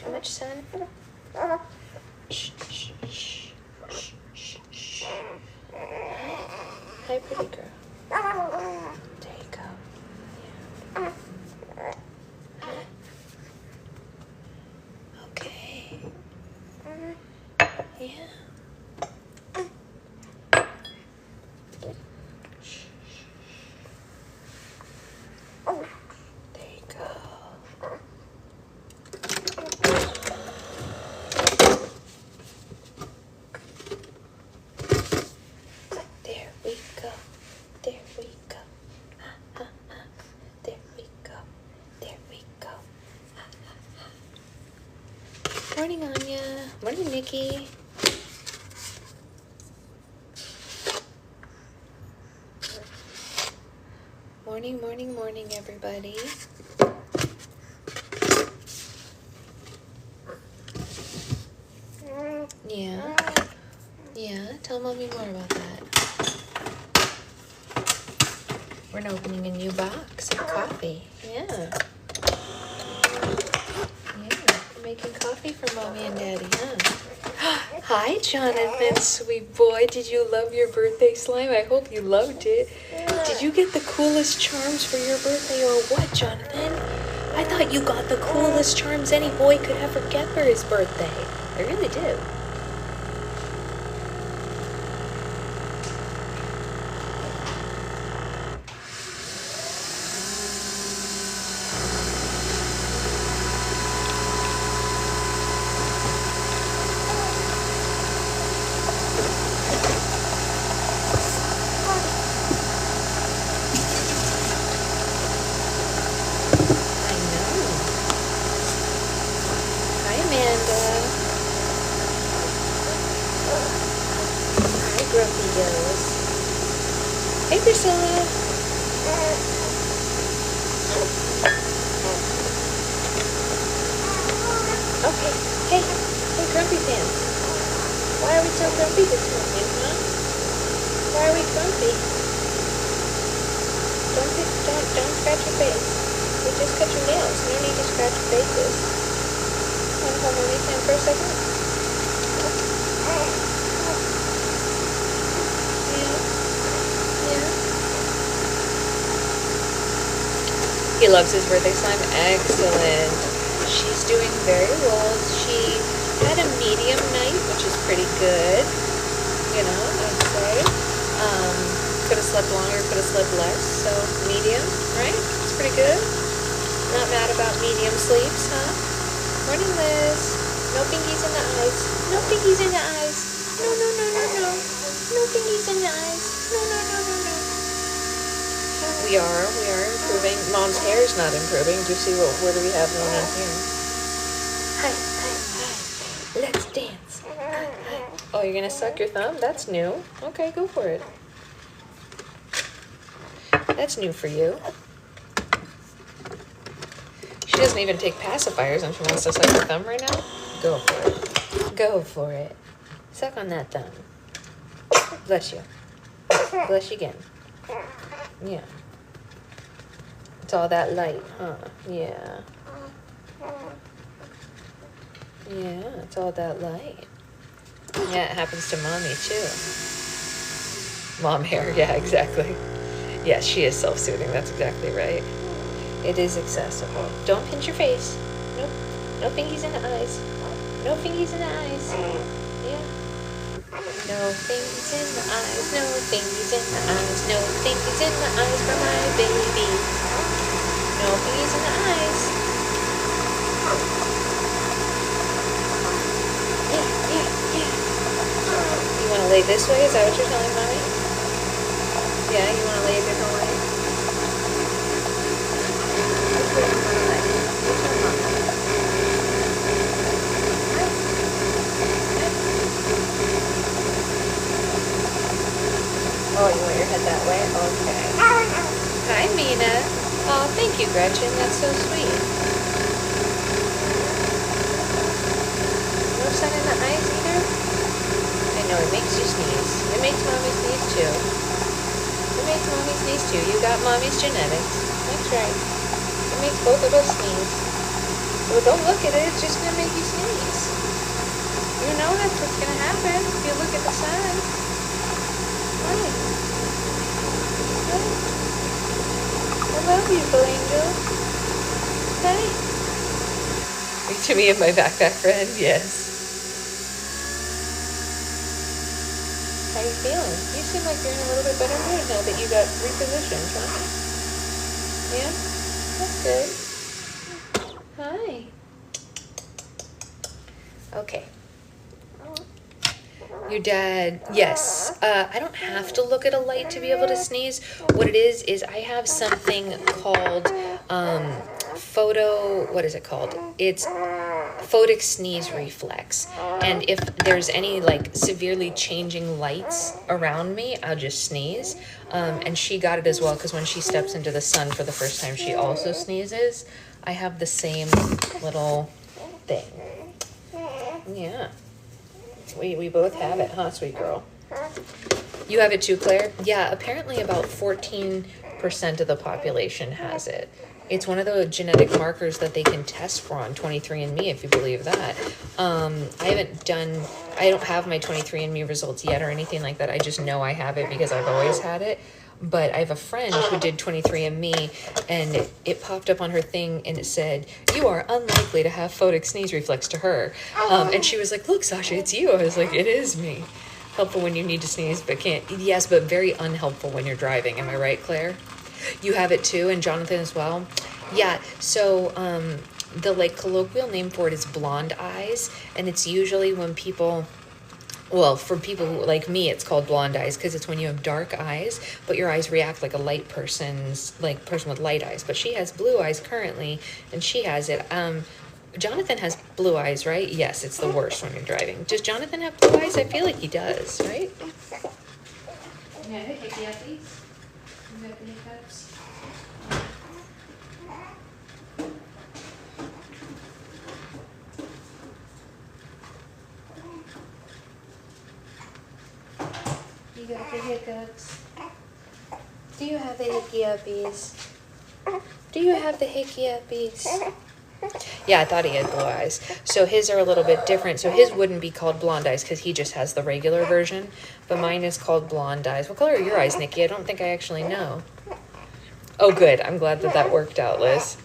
too much sun? Shh, shh, shh, shh, shh, shh. Hi, pretty girl. There you go. Yeah. Okay. Yeah. There you go. There we go. There we go. There we go. There we go. Morning, Anya. Morning, Nikki. Morning, morning, morning, everybody. Yeah. Yeah, tell Mommy more about that. We're opening a new box of coffee. Yeah. Yeah, we're making coffee for Mommy and Daddy, huh? Hi, Jonathan, sweet boy. Did you love your birthday slime? I hope you loved it. Did you get the coolest charms for your birthday or what, Jonathan? I thought you got the coolest charms any boy could ever get for his birthday. I really do. Hey, Priscilla. Okay. Hey, Grumpy Pants. Why are we so grumpy this morning, huh? Why are we grumpy? Don't scratch your face. We just cut your nails. No need to scratch your faces. Want to hold Mommy's hand for a second? He loves his birthday slime. Excellent. She's doing very well. She had a medium night, which is pretty good. You know, I'd say. Could have slept longer, could have slept less. So medium, right? It's pretty good. Not mad about medium sleeps, huh? Morning, Liz. No pinkies in the eyes. No pinkies in the eyes. No, no, no, no, no. No pinkies in the eyes. No, no, no, no, no. We are improving. Mom's hair is not improving. Do you see where do we have no in here? Hi. Let's dance. Hi. Oh, you're gonna suck your thumb? That's new. Okay, go for it. That's new for you. She doesn't even take pacifiers and she wants to suck her thumb right now? Go for it. Go for it. Suck on that thumb. Bless you. Bless you again. Yeah. It's all that light, huh? Yeah. Yeah, it's all that light. Yeah, it happens to Mommy, too. Mom hair, yeah, exactly. Yes, she is self-soothing, that's exactly right. It is accessible. Don't pinch your face. Nope. No fingies in the eyes. No fingies in the eyes. Yeah. No fingies in the eyes. No fingies in the eyes. No fingies in the eyes for my baby. No fingies in the eyes. Yeah. You want to lay this way? Is that what you're telling Mommy? Yeah, you want to lay a different way? Oh, you want your head that way? Okay. Hi, Mina. Oh, thank you, Gretchen. That's so sweet. No sun in the eyes either? I know, it makes you sneeze. It makes Mommy sneeze, too. It makes Mommy sneeze, too. You got Mommy's genetics. That's right. It makes both of us sneeze. Well, don't look at it. It's just gonna make you sneeze. You know that's what's gonna happen if you look at the sign. Hi. Hi. I love you, little angel. Hi. To me and my backpack friend, yes. How you feeling? You seem like you're in a little bit better mood now that you got repositioned, huh? Yeah? That's good. Hi. Okay. Your dad, yes. I don't have to look at a light to be able to sneeze. What it is I have something called what is it called? It's photic sneeze reflex. And if there's any like severely changing lights around me, I'll just sneeze. And she got it as well because when she steps into the sun for the first time, she also sneezes. I have the same little thing. Yeah. We both have it, huh, sweet girl? You have it too, Claire? Yeah, apparently about 14% of the population has it. It's one of the genetic markers that they can test for on 23andMe, if you believe that. I don't have my 23andMe results yet or anything like that. I just know I have it because I've always had it. But I have a friend who did 23andMe, and it popped up on her thing, and it said, "You are unlikely to have photic sneeze reflex to her." And she was like, "Look, Sasha, it's you." I was like, "It is me." Helpful when you need to sneeze, but can't. Yes, but very unhelpful when you're driving. Am I right, Claire? You have it too, and Jonathan as well? Yeah, so the like colloquial name for it is blonde eyes, and it's usually when people... Well, for people who, like me, it's called blonde eyes because it's when you have dark eyes, but your eyes react like a light person with light eyes. But she has blue eyes currently, and she has it. Jonathan has blue eyes, right? Yes, it's the worst when you're driving. Does Jonathan have blue eyes? I feel like he does, right? Yeah, hey, you got these? You got the hiccups? You got the hiccups. Do you have the hickey-uppies? Do you have the hickey-uppies? Yeah, I thought he had blue eyes. So his are a little bit different. So his wouldn't be called blonde eyes because he just has the regular version. But mine is called blonde eyes. What color are your eyes, Nikki? I don't think I actually know. Oh, good. I'm glad that worked out, Liz.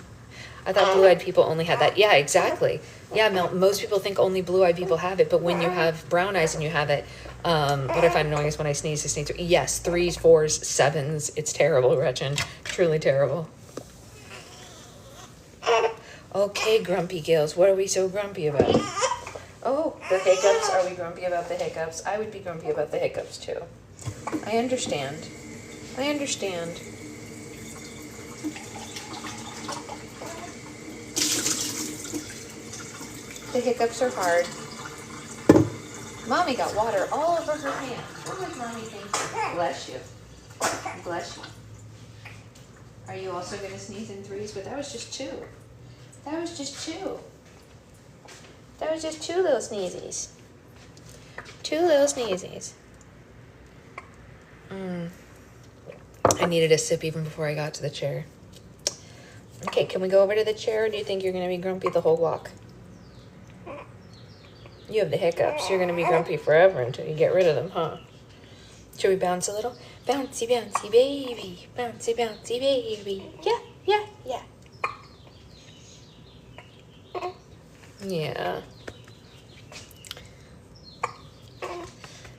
I thought blue-eyed people only had that. Yeah, exactly. Yeah, most people think only blue-eyed people have it. But when you have brown eyes and you have it, what I find annoying is when I sneeze, yes, 3s, 4s, 7s. It's terrible, Gretchen. Truly terrible. Okay, grumpy gills. What are we so grumpy about? Oh, the hiccups. Are we grumpy about the hiccups? I would be grumpy about the hiccups, too. I understand. I understand. The hiccups are hard. Mommy got water all over her hand. What was Mommy thinking? Bless you. Bless you. Are you also going to sneeze in 3s? But that was just 2. That was just 2. That was just 2 little sneezies. 2 little sneezies. I needed a sip even before I got to the chair. Okay, can we go over to the chair, or do you think you're going to be grumpy the whole walk? You have the hiccups. You're going to be grumpy forever until you get rid of them, huh? Should we bounce a little? Bouncy, bouncy, baby. Bouncy, bouncy, baby. Yeah, yeah, yeah. Yeah.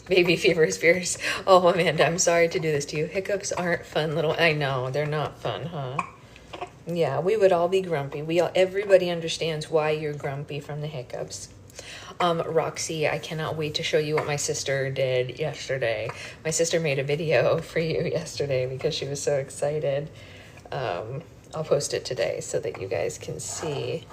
Baby fever is fierce. Oh, Amanda, I'm sorry to do this to you. Hiccups aren't fun little... I know, they're not fun, huh? Yeah, we would all be grumpy. Everybody understands why you're grumpy from the hiccups. Roxy, I cannot wait to show you what my sister did yesterday. My sister made a video for you yesterday because she was so excited. I'll post it today so that you guys can see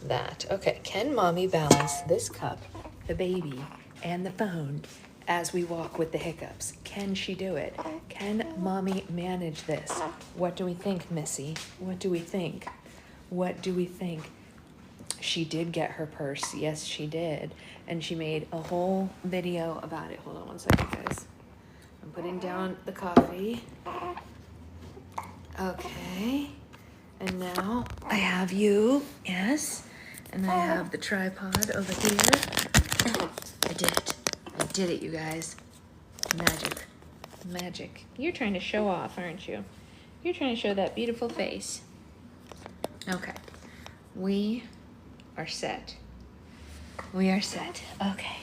that. Okay, can Mommy balance this cup, the baby, and the phone as we walk with the hiccups? Can she do it? Can Mommy manage this? What do we think, Missy? What do we think? What do we think? She did get her purse. Yes, she did. And she made a whole video about it. Hold on one second, guys. I'm putting down the coffee. Okay. And now I have you, yes. And I have the tripod over here. I did it. I did it, you guys. Magic. Magic. You're trying to show off, aren't you? You're trying to show that beautiful face. Okay. We are set. We are set. Okay.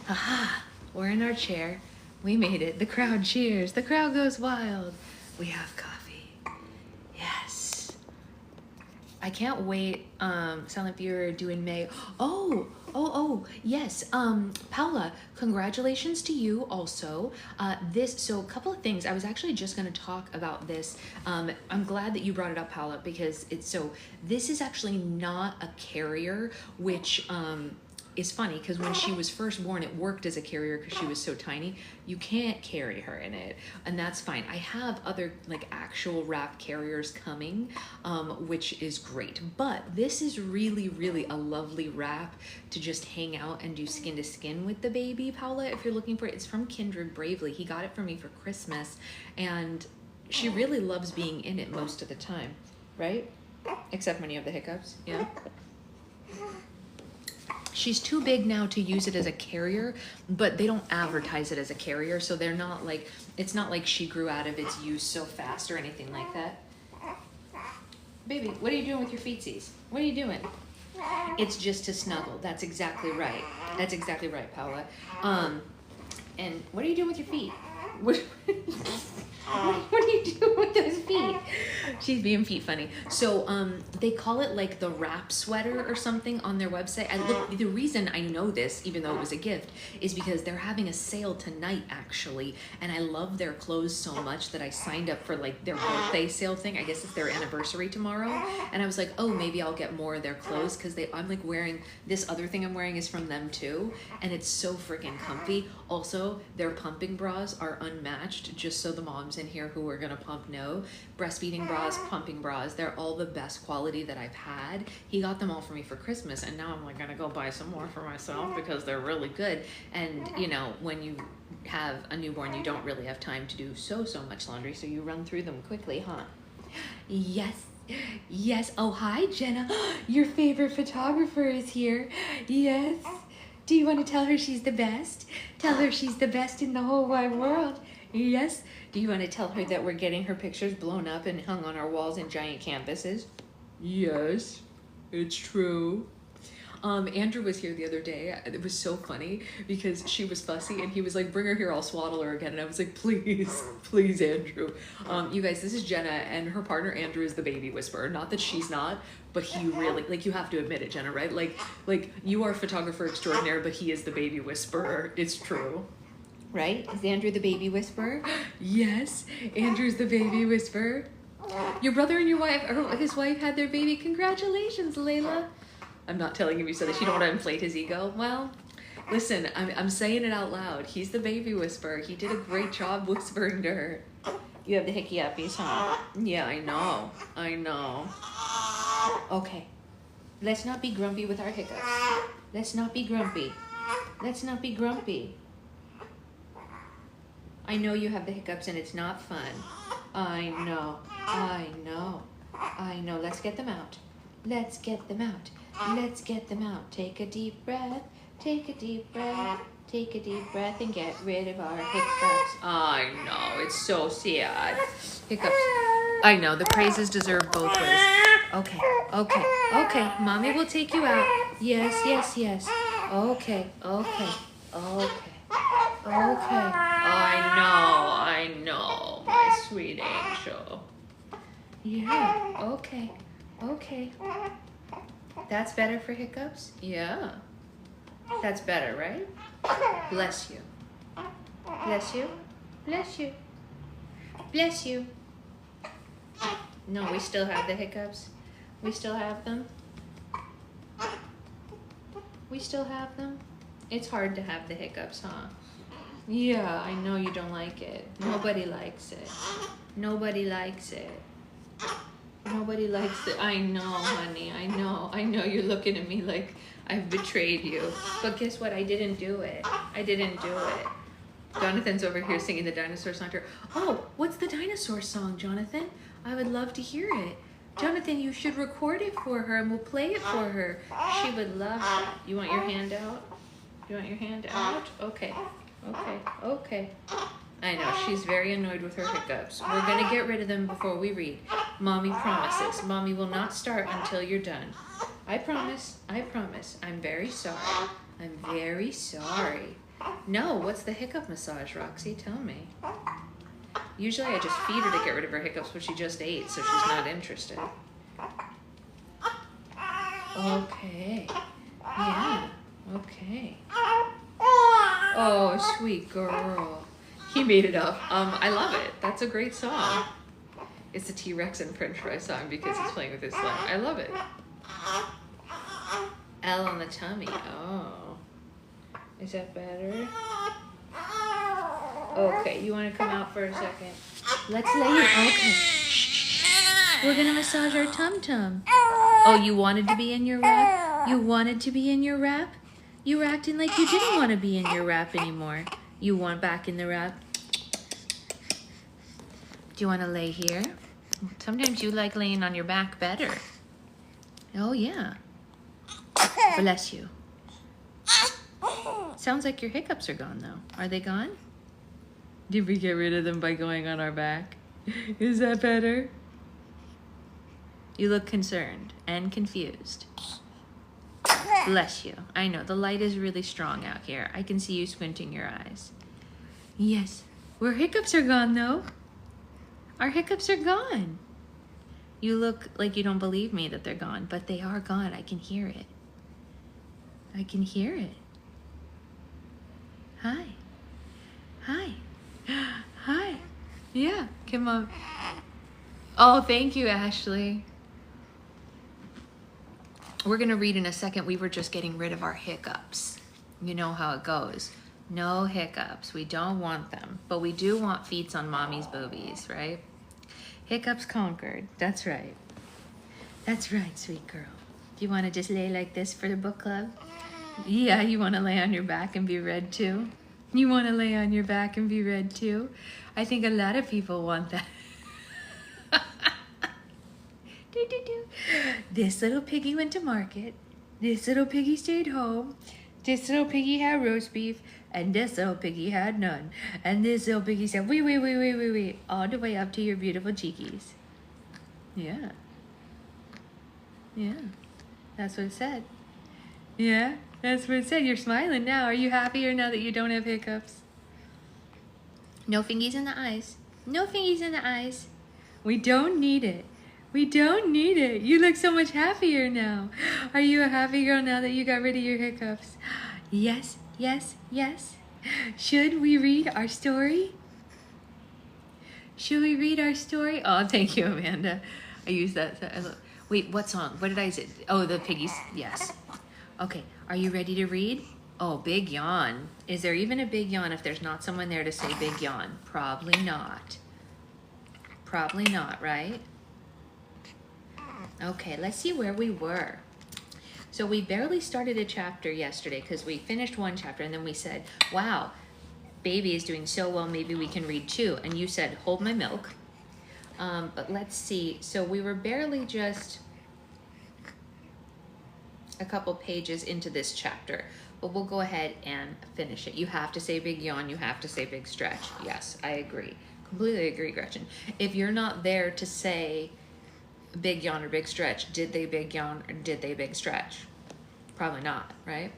Aha. We're in our chair. We made it. The crowd cheers. The crowd goes wild. We have coffee. Yes. I can't wait. Silent Viewer due in May. Oh, yes. Paula, congratulations to you also. So a couple of things. I was actually just going to talk about this. I'm glad that you brought it up, Paula, because this is actually not a carrier, which, is funny because when she was first born, it worked as a carrier because she was so tiny. You can't carry her in it, and that's fine. I have other like actual wrap carriers coming, which is great. But this is really, really a lovely wrap to just hang out and do skin to skin with the baby, Paula. If you're looking for it, it's from Kindred Bravely. He got it for me for Christmas, and she really loves being in it most of the time, right? Except when you have the hiccups, yeah. She's too big now to use it as a carrier, but they don't advertise it as a carrier, so they're not like, it's not like she grew out of its use so fast or anything like that. Baby, what are you doing with your feetsies? What are you doing? It's just to snuggle. That's exactly right. That's exactly right, Paula. And what are you doing with your feet? What are you doing with those feet? She's being feet funny. So they call it like the wrap sweater or something on their website. The reason I know this, even though it was a gift, is because they're having a sale tonight actually, and I love their clothes so much that I signed up for like their birthday sale thing. I guess it's their anniversary tomorrow, and I was like, oh, maybe I'll get more of their clothes because I'm like wearing this other thing I'm wearing is from them too, and it's so freaking comfy. Also, their pumping bras are unmatched, just so the moms in here who are gonna pump know. Breastfeeding bras, pumping bras, they're all the best quality that I've had. He got them all for me for Christmas, and now I'm like gonna go buy some more for myself because they're really good. And you know, when you have a newborn, you don't really have time to do so much laundry, so you run through them quickly, huh? Yes. Oh, hi, Jenna. Your favorite photographer is here. Yes. Do you want to tell her she's the best? Tell her she's the best in the whole wide world. Yes. Do you want to tell her that we're getting her pictures blown up and hung on our walls in giant canvases? Yes, it's true. Andrew was here the other day. It was so funny because she was fussy and he was like, bring her here, I'll swaddle her again. And I was like, please, please, Andrew. You guys, this is Jenna, and her partner Andrew is the baby whisperer. Not that she's not, but he really, like, you have to admit it, Jenna, right? Like you are a photographer extraordinaire, but he is the baby whisperer. It's true. Right? Is Andrew the baby whisperer? Yes, Andrew's the baby whisperer. Your brother and your wife, or his wife, had their baby. Congratulations, Layla. I'm not telling him you said that. You don't want to inflate his ego. Well, listen, I'm saying it out loud. He's the baby whisperer. He did a great job whispering to her. You have the hickey uppies, huh? Yeah, I know. Okay. Let's not be grumpy with our hiccups. Let's not be grumpy. I know you have the hiccups and it's not fun. I know. Let's get them out. Take a deep breath. Take a deep breath and get rid of our hiccups. I know, it's so sad. Hiccups. I know, the praises deserve both ways. Okay. Mommy will take you out. Yes. Okay. I know, my sweet angel. Yeah, okay. That's better for hiccups? Yeah. That's better, right? Bless you. No, we still have the hiccups. We still have them. It's hard to have the hiccups, huh? Yeah, I know you don't like it. Nobody likes it. I know, honey. I know you're looking at me like I've betrayed you. But guess what? I didn't do it. Jonathan's over here singing the dinosaur song to her. Oh, what's the dinosaur song, Jonathan? I would love to hear it. Jonathan, you should record it for her and we'll play it for her. She would love it. You want your hand out? You want your hand out? Okay. Okay. Okay. I know, she's very annoyed with her hiccups. We're going to get rid of them before we read. Mommy promises. Mommy will not start until you're done. I promise. I promise. I'm very sorry. I'm very sorry. No, what's the hiccup massage, Roxy? Tell me. Usually I just feed her to get rid of her hiccups, but she just ate, so she's not interested. Okay. Yeah. Okay. Oh, sweet girl. He made it up. I love it. That's a great song. It's a T-Rex and French fry song because he's playing with his slime. I love it. L on the tummy. Oh. Is that better? Okay, you want to come out for a second? Let's lay it. Okay. We're going to massage our tum-tum. Oh, you wanted to be in your wrap? You wanted to be in your wrap? You were acting like you didn't want to be in your wrap anymore. You want back in the wrap? Do you want to lay here? Sometimes you like laying on your back better. Oh, yeah. Bless you. Sounds like your hiccups are gone, though. Are they gone? Did we get rid of them by going on our back? Is that better? You look concerned and confused. Bless you. I know, the light is really strong out here. I can see you squinting your eyes. Yes. Our hiccups are gone, though. Our hiccups are gone. You look like you don't believe me that they're gone, but they are gone. I can hear it. I can hear it. Hi. Hi. Hi. Yeah, come on. Oh, thank you, Ashley. We're going to read in a second. We were just getting rid of our hiccups. You know how it goes. No hiccups. We don't want them. But we do want feets on mommy's boobies, right? Hiccups conquered. That's right. That's right, sweet girl. Do you want to just lay like this for the book club? Yeah, you want to lay on your back and be read too? You want to lay on your back and be read too? I think a lot of people want that. This little piggy went to market. This little piggy stayed home. This little piggy had roast beef. And this little piggy had none. And this little piggy said, wee, all the way up to your beautiful cheekies. Yeah. Yeah. That's what it said. Yeah, that's what it said. You're smiling now. Are you happier now that you don't have hiccups? No fingies in the eyes. No fingies in the eyes. We don't need it. We don't need it. You look so much happier now. Are you a happy girl now that you got rid of your hiccups? Yes, yes, yes. Should we read our story? Should we read our story? Oh, thank you, Amanda. I used that. Wait, what song? What did I say? Oh, the piggies. Yes. Okay, are you ready to read? Oh, big yawn. Is there even a big yawn if there's not someone there to say big yawn? Probably not. Probably not, right? Okay, let's see where we were. So we barely started a chapter yesterday because we finished one chapter and then we said, wow, baby is doing so well, maybe we can read two. And you said, hold my milk. But let's see. So we were barely just a couple pages into this chapter, but we'll go ahead and finish it. You have to say big yawn. You have to say big stretch. Yes, I agree. Completely agree, Gretchen. If you're not there to say big yawn or big stretch, did they big yawn or did they big stretch? Probably not, right?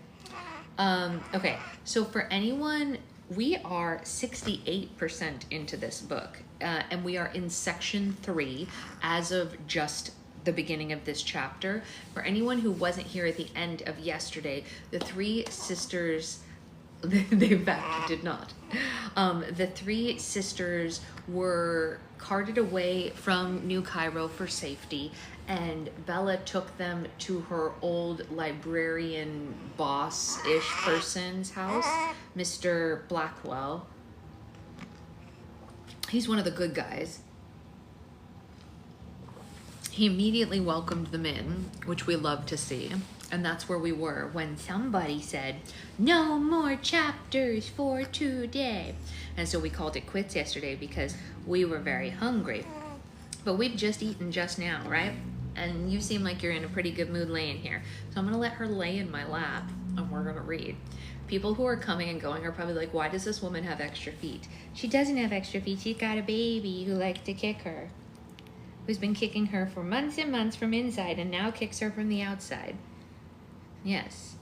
Okay, so for anyone, we are 68% into this book, and we are in section 3 as of just the beginning of this chapter. For anyone who wasn't here at the end of yesterday, the three sisters, they in fact did not. The three sisters were carted away from New Cairo for safety, and Bella took them to her old librarian boss-ish person's house, Mr. Blackwell. He's one of the good guys. He immediately welcomed them in, which we love to see. And that's where we were when somebody said, no more chapters for today. And so we called it quits yesterday because we were very hungry. But we've just eaten just now, right? And you seem like you're in a pretty good mood laying here. So I'm gonna let her lay in my lap and we're gonna read. People who are coming and going are probably like, why does this woman have extra feet? She doesn't have extra feet. She's got a baby who likes to kick her, who's been kicking her for months and months from inside and now kicks her from the outside. Yes.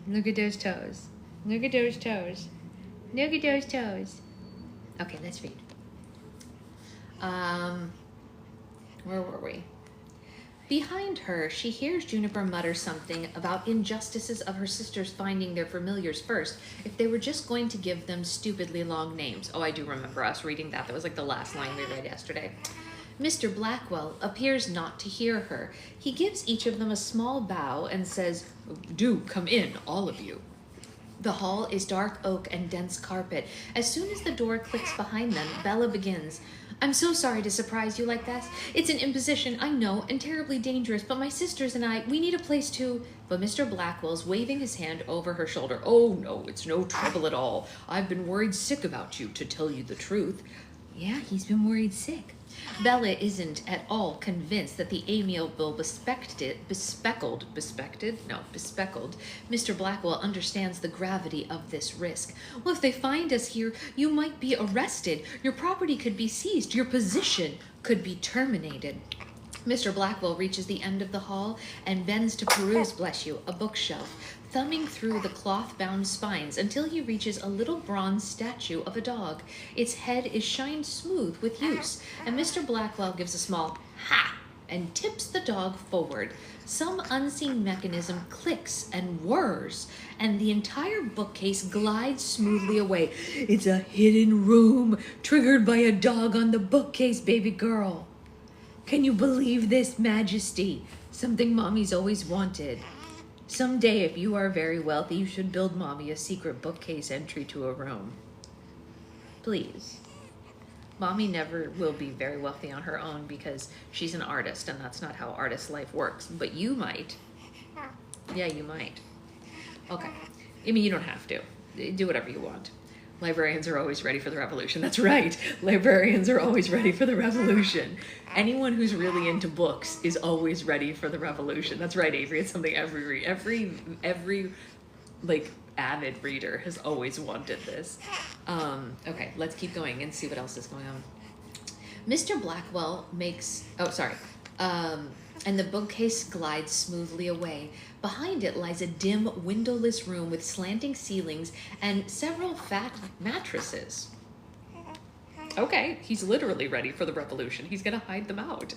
Look at those toes. Look at those toes. Look at those toes. Okay, let's read. Where were we? Behind her, she hears Juniper mutter something about injustices of her sisters finding their familiars first if they were just going to give them stupidly long names. Oh, I do remember us reading that. That was like the last line we read yesterday. Mr. Blackwell appears not to hear her. He gives each of them a small bow and says, "Do come in, all of you." The hall is dark oak and dense carpet. As soon as the door clicks behind them, Bella begins. "I'm so sorry to surprise you like that. It's an imposition, I know, and terribly dangerous, but my sisters and I, we need a place to..." But Mr. Blackwell's waving his hand over her shoulder. "Oh, no, it's no trouble at all. I've been worried sick about you, to tell you the truth." Yeah, he's been worried sick. Bella isn't at all convinced that the amiable bespectacled Mr. Blackwell understands the gravity of this risk. "Well, if they find us here, you might be arrested. Your property could be seized. Your position could be terminated." Mr. Blackwell reaches the end of the hall and bends to peruse, bless you, a bookshelf, thumbing through the cloth-bound spines until he reaches a little bronze statue of a dog. Its head is shined smooth with use, and Mr. Blackwell gives a small "ha" and tips the dog forward. Some unseen mechanism clicks and whirs, and the entire bookcase glides smoothly away. It's a hidden room triggered by a dog on the bookcase, baby girl. Can you believe this, Majesty? Something Mommy's always wanted. Someday, if you are very wealthy, you should build Mommy a secret bookcase entry to a room. Please. Mommy never will be very wealthy on her own because she's an artist, and that's not how artist life works. But you might. Yeah, you might. Okay. I mean, you don't have to. Do whatever you want. Librarians are always ready for the revolution. That's right. Librarians are always ready for the revolution. Anyone who's really into books is always ready for the revolution. That's right, Avery. It's something every like avid reader has always wanted this. Okay, let's keep going and see what else is going on. Mr. Blackwell makes, and the bookcase glides smoothly away. Behind it lies a dim, windowless room with slanting ceilings and several fat mattresses. Okay, he's literally ready for the revolution. He's gonna hide them out.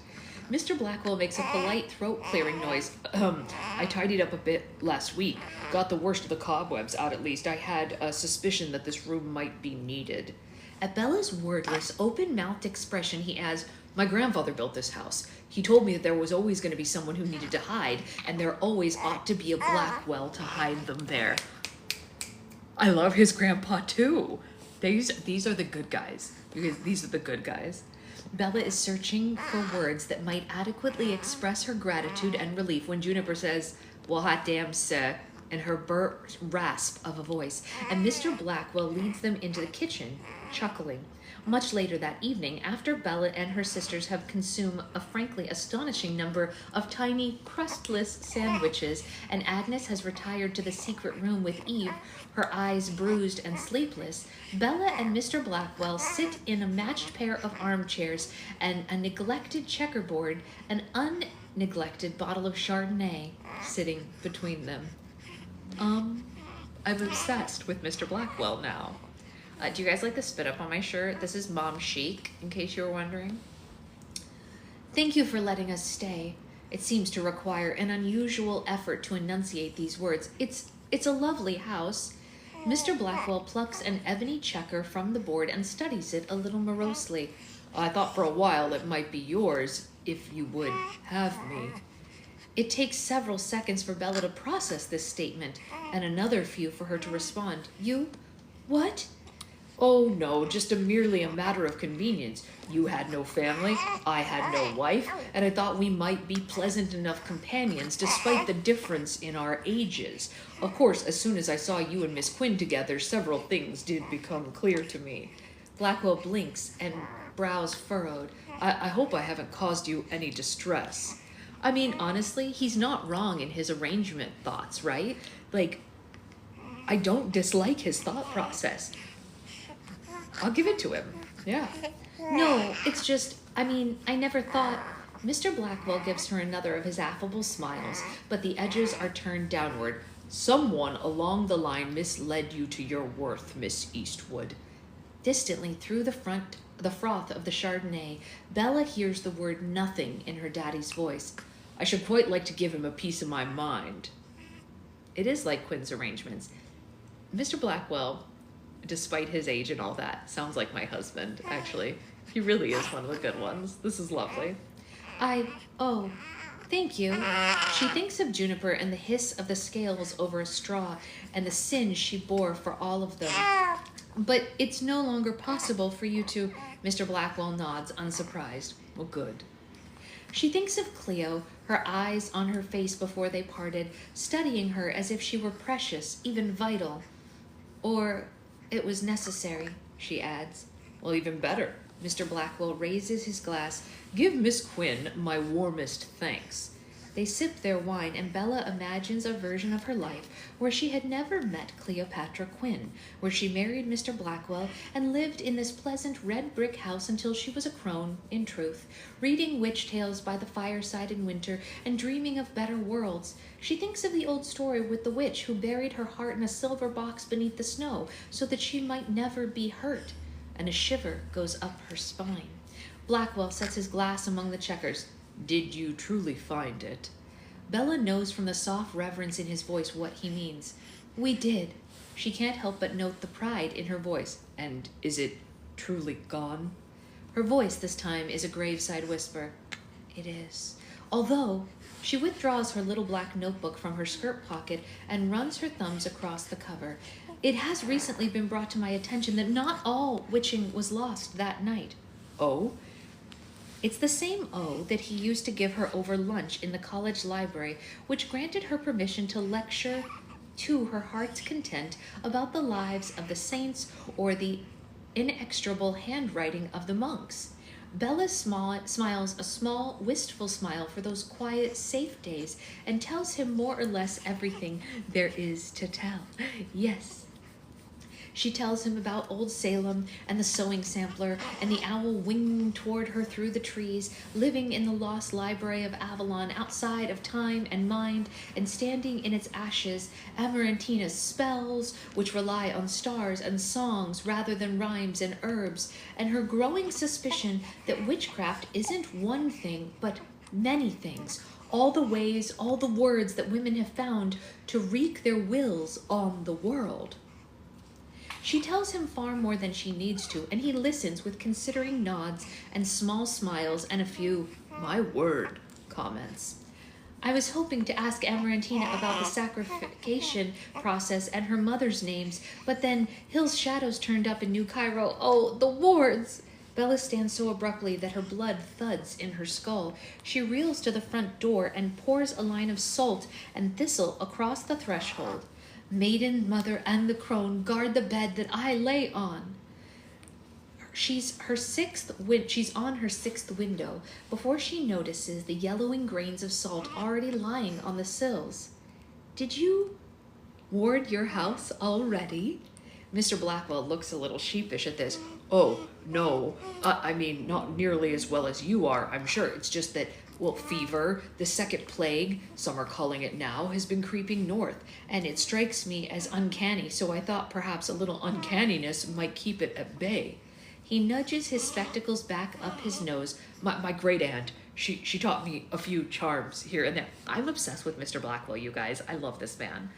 Mr. Blackwell makes a polite throat-clearing noise. I tidied up a bit last week. Got the worst of the cobwebs out at least. I had a suspicion that this room might be needed. At Bella's wordless, open-mouthed expression, he adds, "My grandfather built this house. He told me that there was always going to be someone who needed to hide, and there always ought to be a Blackwell to hide them there." I love his grandpa too. These are the good guys. Because these are the good guys. Bella is searching for words that might adequately express her gratitude and relief when Juniper says, "Well, hot damn, sir," in her burst rasp of a voice, and Mr. Blackwell leads them into the kitchen, chuckling. Much later that evening, after Bella and her sisters have consumed a frankly astonishing number of tiny, crustless sandwiches, and Agnes has retired to the secret room with Eve, her eyes bruised and sleepless, Bella and Mr. Blackwell sit in a matched pair of armchairs and a neglected checkerboard, an unneglected bottle of Chardonnay sitting between them. I'm obsessed with Mr. Blackwell now. Do you guys like the spit up on my shirt? This is Mom Chic, in case you were wondering. "Thank you for letting us stay. It seems to require an unusual effort to enunciate these words. It's a lovely house." Mr. Blackwell plucks an ebony checker from the board and studies it a little morosely. "I thought for a while it might be yours, if you would have me." It takes several seconds for Bella to process this statement, and another few for her to respond. "You? What?" "Oh, no, just merely a matter of convenience. You had no family, I had no wife, and I thought we might be pleasant enough companions despite the difference in our ages. Of course, as soon as I saw you and Miss Quinn together, several things did become clear to me." Blackwell blinks and brows furrowed. I hope I haven't caused you any distress. I mean, honestly, he's not wrong in his arrangement thoughts, right? Like, I don't dislike his thought process. I'll give it to him. Yeah. No, it's just, I mean, I never thought. Mr. Blackwell gives her another of his affable smiles, but the edges are turned downward. Someone along the line misled you to your worth, Miss Eastwood. Distantly through the froth of the Chardonnay, Bella hears the word nothing in her daddy's voice. I should quite like to give him a piece of my mind. It is like Quinn's arrangements. Mr. Blackwell, despite his age and all that, sounds like my husband, actually. He really is one of the good ones. This is lovely. Oh, thank you. She thinks of Juniper and the hiss of the scales over a straw and the sin she bore for all of them. But it's no longer possible for you to... Mr. Blackwell nods, unsurprised. Well, good. She thinks of Cleo, her eyes on her face before they parted, studying her as if she were precious, even vital. Or it was necessary, she adds. Well, even better. Mr. Blackwell raises his glass. Give Miss Quinn my warmest thanks. They sip their wine, and Bella imagines a version of her life where she had never met Cleopatra Quinn, where she married Mr. Blackwell and lived in this pleasant red brick house until she was a crone, in truth, reading witch tales by the fireside in winter and dreaming of better worlds. She thinks of the old story with the witch who buried her heart in a silver box beneath the snow so that she might never be hurt, and a shiver goes up her spine. Blackwell sets his glass among the checkers. Did you truly find it? Bella knows from the soft reverence in his voice what he means. We did. She can't help but note the pride in her voice. And is it truly gone? Her voice this time is a graveside whisper. It is. Although, she withdraws her little black notebook from her skirt pocket and runs her thumbs across the cover. It has recently been brought to my attention that not all witching was lost that night. Oh? It's the same O that he used to give her over lunch in the college library, which granted her permission to lecture to her heart's content about the lives of the saints or the inexorable handwriting of the monks. Bella smiles a small, wistful smile for those quiet, safe days and tells him more or less everything there is to tell. Yes. She tells him about old Salem and the sewing sampler and the owl winging toward her through the trees, living in the lost library of Avalon outside of time and mind, and standing in its ashes, Amarantina's spells, which rely on stars and songs rather than rhymes and herbs, and her growing suspicion that witchcraft isn't one thing, but many things, all the ways, all the words that women have found to wreak their wills on the world. She tells him far more than she needs to, and he listens with considering nods and small smiles and a few, my word, comments. I was hoping to ask Amarantina about the sacrification process and her mother's names, but then Hill's shadows turned up in New Cairo. Oh, the wards! Bella stands so abruptly that her blood thuds in her skull. She reels to the front door and pours a line of salt and thistle across the threshold. Maiden, mother, and the crone guard the bed that I lay on. She's on her sixth window before she notices the yellowing grains of salt already lying on the sills. Did you ward your house already? Mr. Blackwell looks a little sheepish at this. Oh, no. I mean, not nearly as well as you are, I'm sure. It's just that, well, fever, the second plague, some are calling it now, has been creeping north, and it strikes me as uncanny, so I thought perhaps a little uncanniness might keep it at bay. He nudges his spectacles back up his nose. My great-aunt, she taught me a few charms here and there. I'm obsessed with Mr. Blackwell, you guys. I love this man.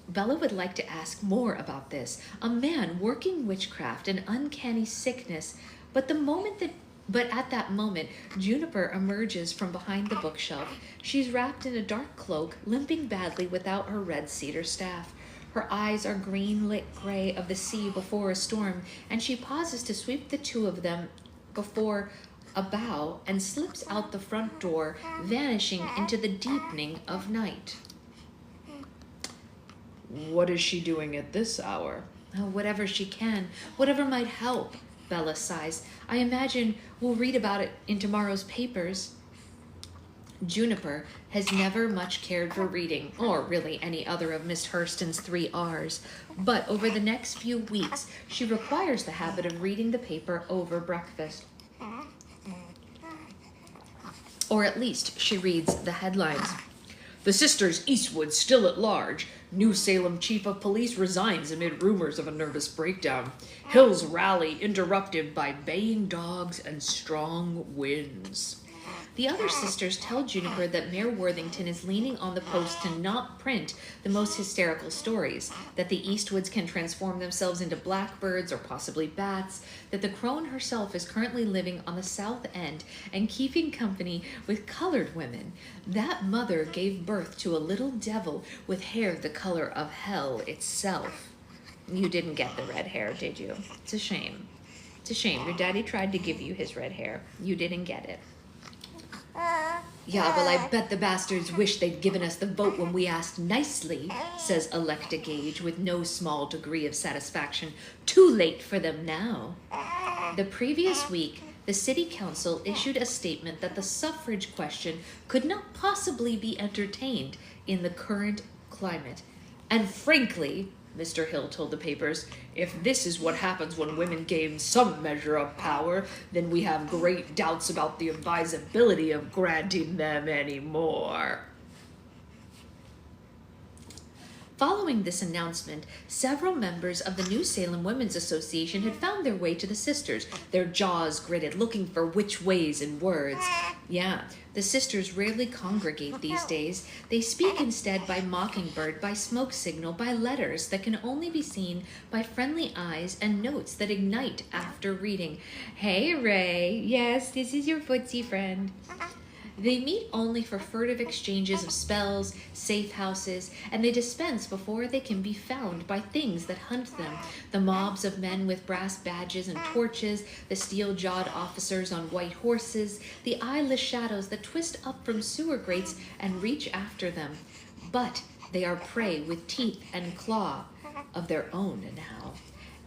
Bella would like to ask more about this. A man working witchcraft and uncanny sickness, but at that moment, Juniper emerges from behind the bookshelf. She's wrapped in a dark cloak, limping badly without her red cedar staff. Her eyes are green-lit gray of the sea before a storm, and she pauses to sweep the two of them before a bow and slips out the front door, vanishing into the deepening of night. What is she doing at this hour? Oh, whatever she can, whatever might help. Bella sighs. I imagine we'll read about it in tomorrow's papers. Juniper has never much cared for reading, or really any other of Miss Hurston's 3 R's, but over the next few weeks, she requires the habit of reading the paper over breakfast. Or at least she reads the headlines. The Sisters Eastwood still at large. New Salem chief of police resigns amid rumors of a nervous breakdown. Hill's rally interrupted by baying dogs and strong winds. The other sisters tell Juniper that Mayor Worthington is leaning on the Post to not print the most hysterical stories, that the Eastwoods can transform themselves into blackbirds or possibly bats, that the crone herself is currently living on the South End and keeping company with colored women. That mother gave birth to a little devil with hair the color of hell itself. You didn't get the red hair, did you? It's a shame. It's a shame. Your daddy tried to give you his red hair. You didn't get it. Yeah, well, I bet the bastards wish they'd given us the vote when we asked nicely, says Electa Gage with no small degree of satisfaction. Too late for them now. The previous week, the city council issued a statement that the suffrage question could not possibly be entertained in the current climate. And frankly, Mr. Hill told the papers, if this is what happens when women gain some measure of power, then we have great doubts about the advisability of granting them any more. Following this announcement, several members of the New Salem Women's Association had found their way to the sisters, their jaws gritted, looking for which ways and words. Yeah, the sisters rarely congregate these days. They speak instead by mockingbird, by smoke signal, by letters that can only be seen by friendly eyes and notes that ignite after reading. Hey, Ray. Yes, this is your footsie friend. They meet only for furtive exchanges of spells, safe houses, and they dispense before they can be found by things that hunt them. The mobs of men with brass badges and torches, the steel-jawed officers on white horses, the eyeless shadows that twist up from sewer grates and reach after them. But they are prey with teeth and claw of their own now.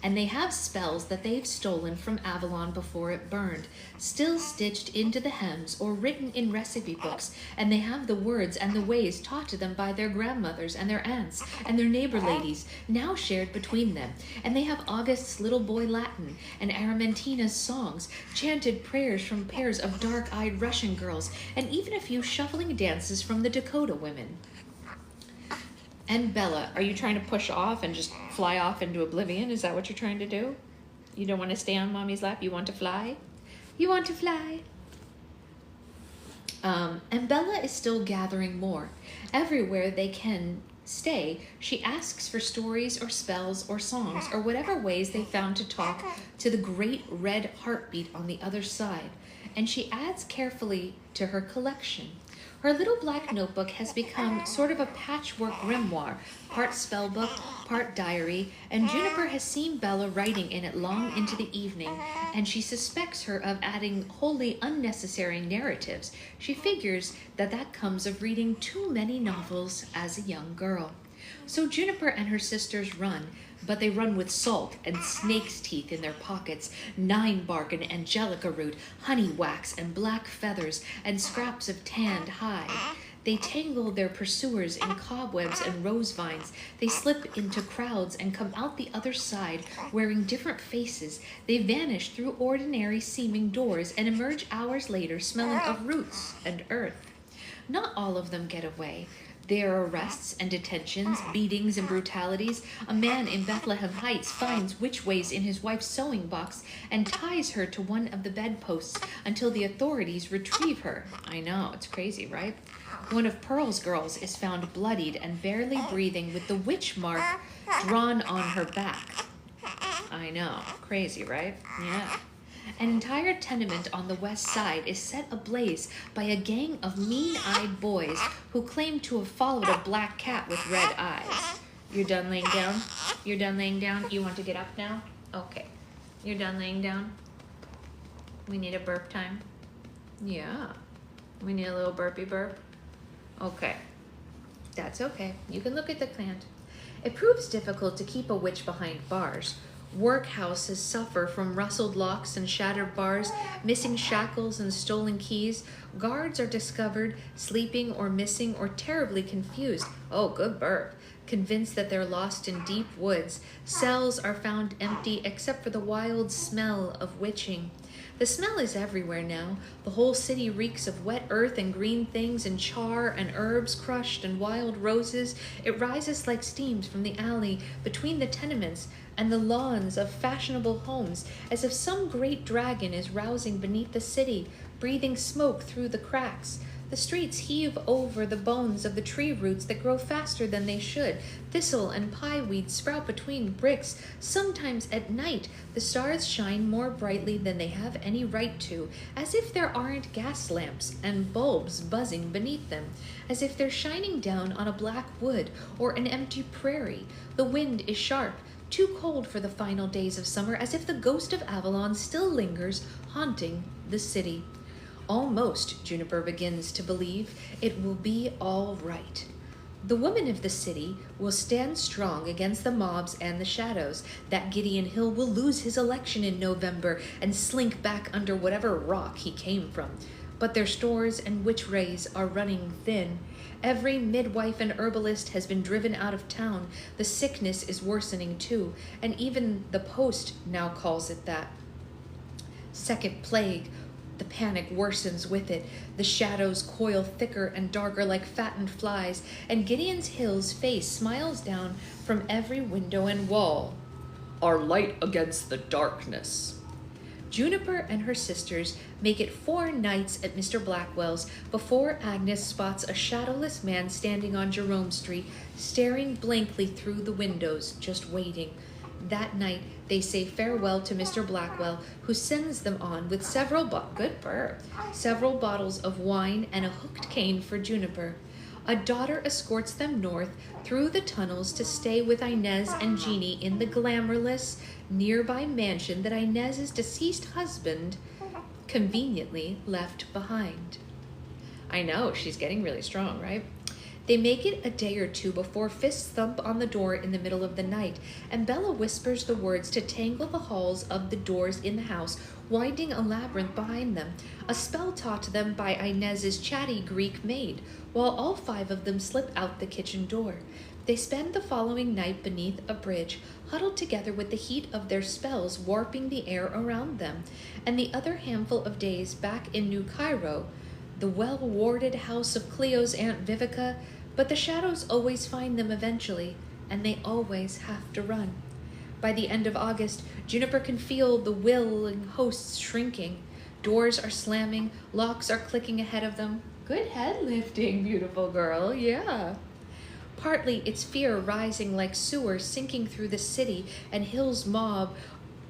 And they have spells that they've stolen from Avalon before it burned, still stitched into the hems or written in recipe books, and they have the words and the ways taught to them by their grandmothers and their aunts and their neighbor ladies, now shared between them. And they have August's Little Boy Latin and Aramentina's songs, chanted prayers from pairs of dark-eyed Russian girls, and even a few shuffling dances from the Dakota women. And Bella, are you trying to push off and just fly off into oblivion? Is that what you're trying to do? You don't want to stay on Mommy's lap? You want to fly? You want to fly? And Bella is still gathering more. Everywhere they can stay, she asks for stories or spells or songs or whatever ways they found to talk to the great red heartbeat on the other side. And she adds carefully to her collection. Her little black notebook has become sort of a patchwork grimoire, part spellbook, part diary, and Juniper has seen Bella writing in it long into the evening, and she suspects her of adding wholly unnecessary narratives. She figures that that comes of reading too many novels as a young girl. So Juniper and her sisters run, but they run with salt and snake's teeth in their pockets, 9-bark and angelica root, honey wax and black feathers, and scraps of tanned hide. They tangle their pursuers in cobwebs and rose vines. They slip into crowds and come out the other side, wearing different faces. They vanish through ordinary seeming doors and emerge hours later smelling of roots and earth. Not all of them get away. There are arrests and detentions, beatings and brutalities. A man in Bethlehem Heights finds witchways in his wife's sewing box and ties her to one of the bedposts until the authorities retrieve her. I know, it's crazy, right? One of Pearl's girls is found bloodied and barely breathing with the witch mark drawn on her back. I know, crazy, right? Yeah. An entire tenement on the west side is set ablaze by a gang of mean-eyed boys who claim to have followed a black cat with red eyes. You're done laying down? You're done laying down? You want to get up now? Okay. You're done laying down? We need a burp time? Yeah. We need a little burpy burp? Okay. That's okay. You can look at the plant. It proves difficult to keep a witch behind bars. Workhouses suffer from rustled locks and shattered bars, missing shackles and stolen keys. Guards are discovered sleeping or missing or terribly confused. Oh, good burp. Convinced that they're lost in deep woods. Cells are found empty except for the wild smell of witching. The smell is everywhere now. The whole city reeks of wet earth and green things and char and herbs crushed and wild roses. It rises like steams from the alley between the tenements and the lawns of fashionable homes, as if some great dragon is rousing beneath the city, breathing smoke through the cracks. The streets heave over the bones of the tree roots that grow faster than they should. Thistle and pieweed sprout between bricks. Sometimes at night, the stars shine more brightly than they have any right to, as if there aren't gas lamps and bulbs buzzing beneath them, as if they're shining down on a black wood or an empty prairie. The wind is sharp, too cold for the final days of summer, as if the ghost of Avalon still lingers, haunting the city. Almost, Juniper begins to believe, it will be all right. The woman of the city will stand strong against the mobs and the shadows. That Gideon Hill will lose his election in November and slink back under whatever rock he came from. But their stores and witch rays are running thin. Every midwife and herbalist has been driven out of town. The sickness is worsening too, and even the Post now calls it that. Second plague. The panic worsens with it. The shadows coil thicker and darker like fattened flies, and Gideon's Hill's face smiles down from every window and wall. Our light against the darkness. Juniper and her sisters make it 4 nights at Mr. Blackwell's before Agnes spots a shadowless man standing on Jerome Street, staring blankly through the windows, just waiting. That night, they say farewell to Mr. Blackwell, who sends them on with several bottles of wine and a hooked cane for Juniper. A daughter escorts them north through the tunnels to stay with Inez and Jeannie in the glamourless, nearby mansion that Inez's deceased husband conveniently left behind. I know, she's getting really strong, right? They make it a day or two before fists thump on the door in the middle of the night, and Bella whispers the words to tangle the halls of the doors in the house, winding a labyrinth behind them, a spell taught to them by Inez's chatty Greek maid, while all 5 of them slip out the kitchen door. They spend the following night beneath a bridge, huddled together with the heat of their spells warping the air around them, and the other handful of days back in New Cairo, the well-warded house of Cleo's Aunt Vivica, but the shadows always find them eventually, and they always have to run. By the end of August, Juniper can feel the willing hosts shrinking. Doors are slamming, locks are clicking ahead of them. Good head lifting, beautiful girl, yeah. Partly it's fear rising like sewer sinking through the city, and Hill's mob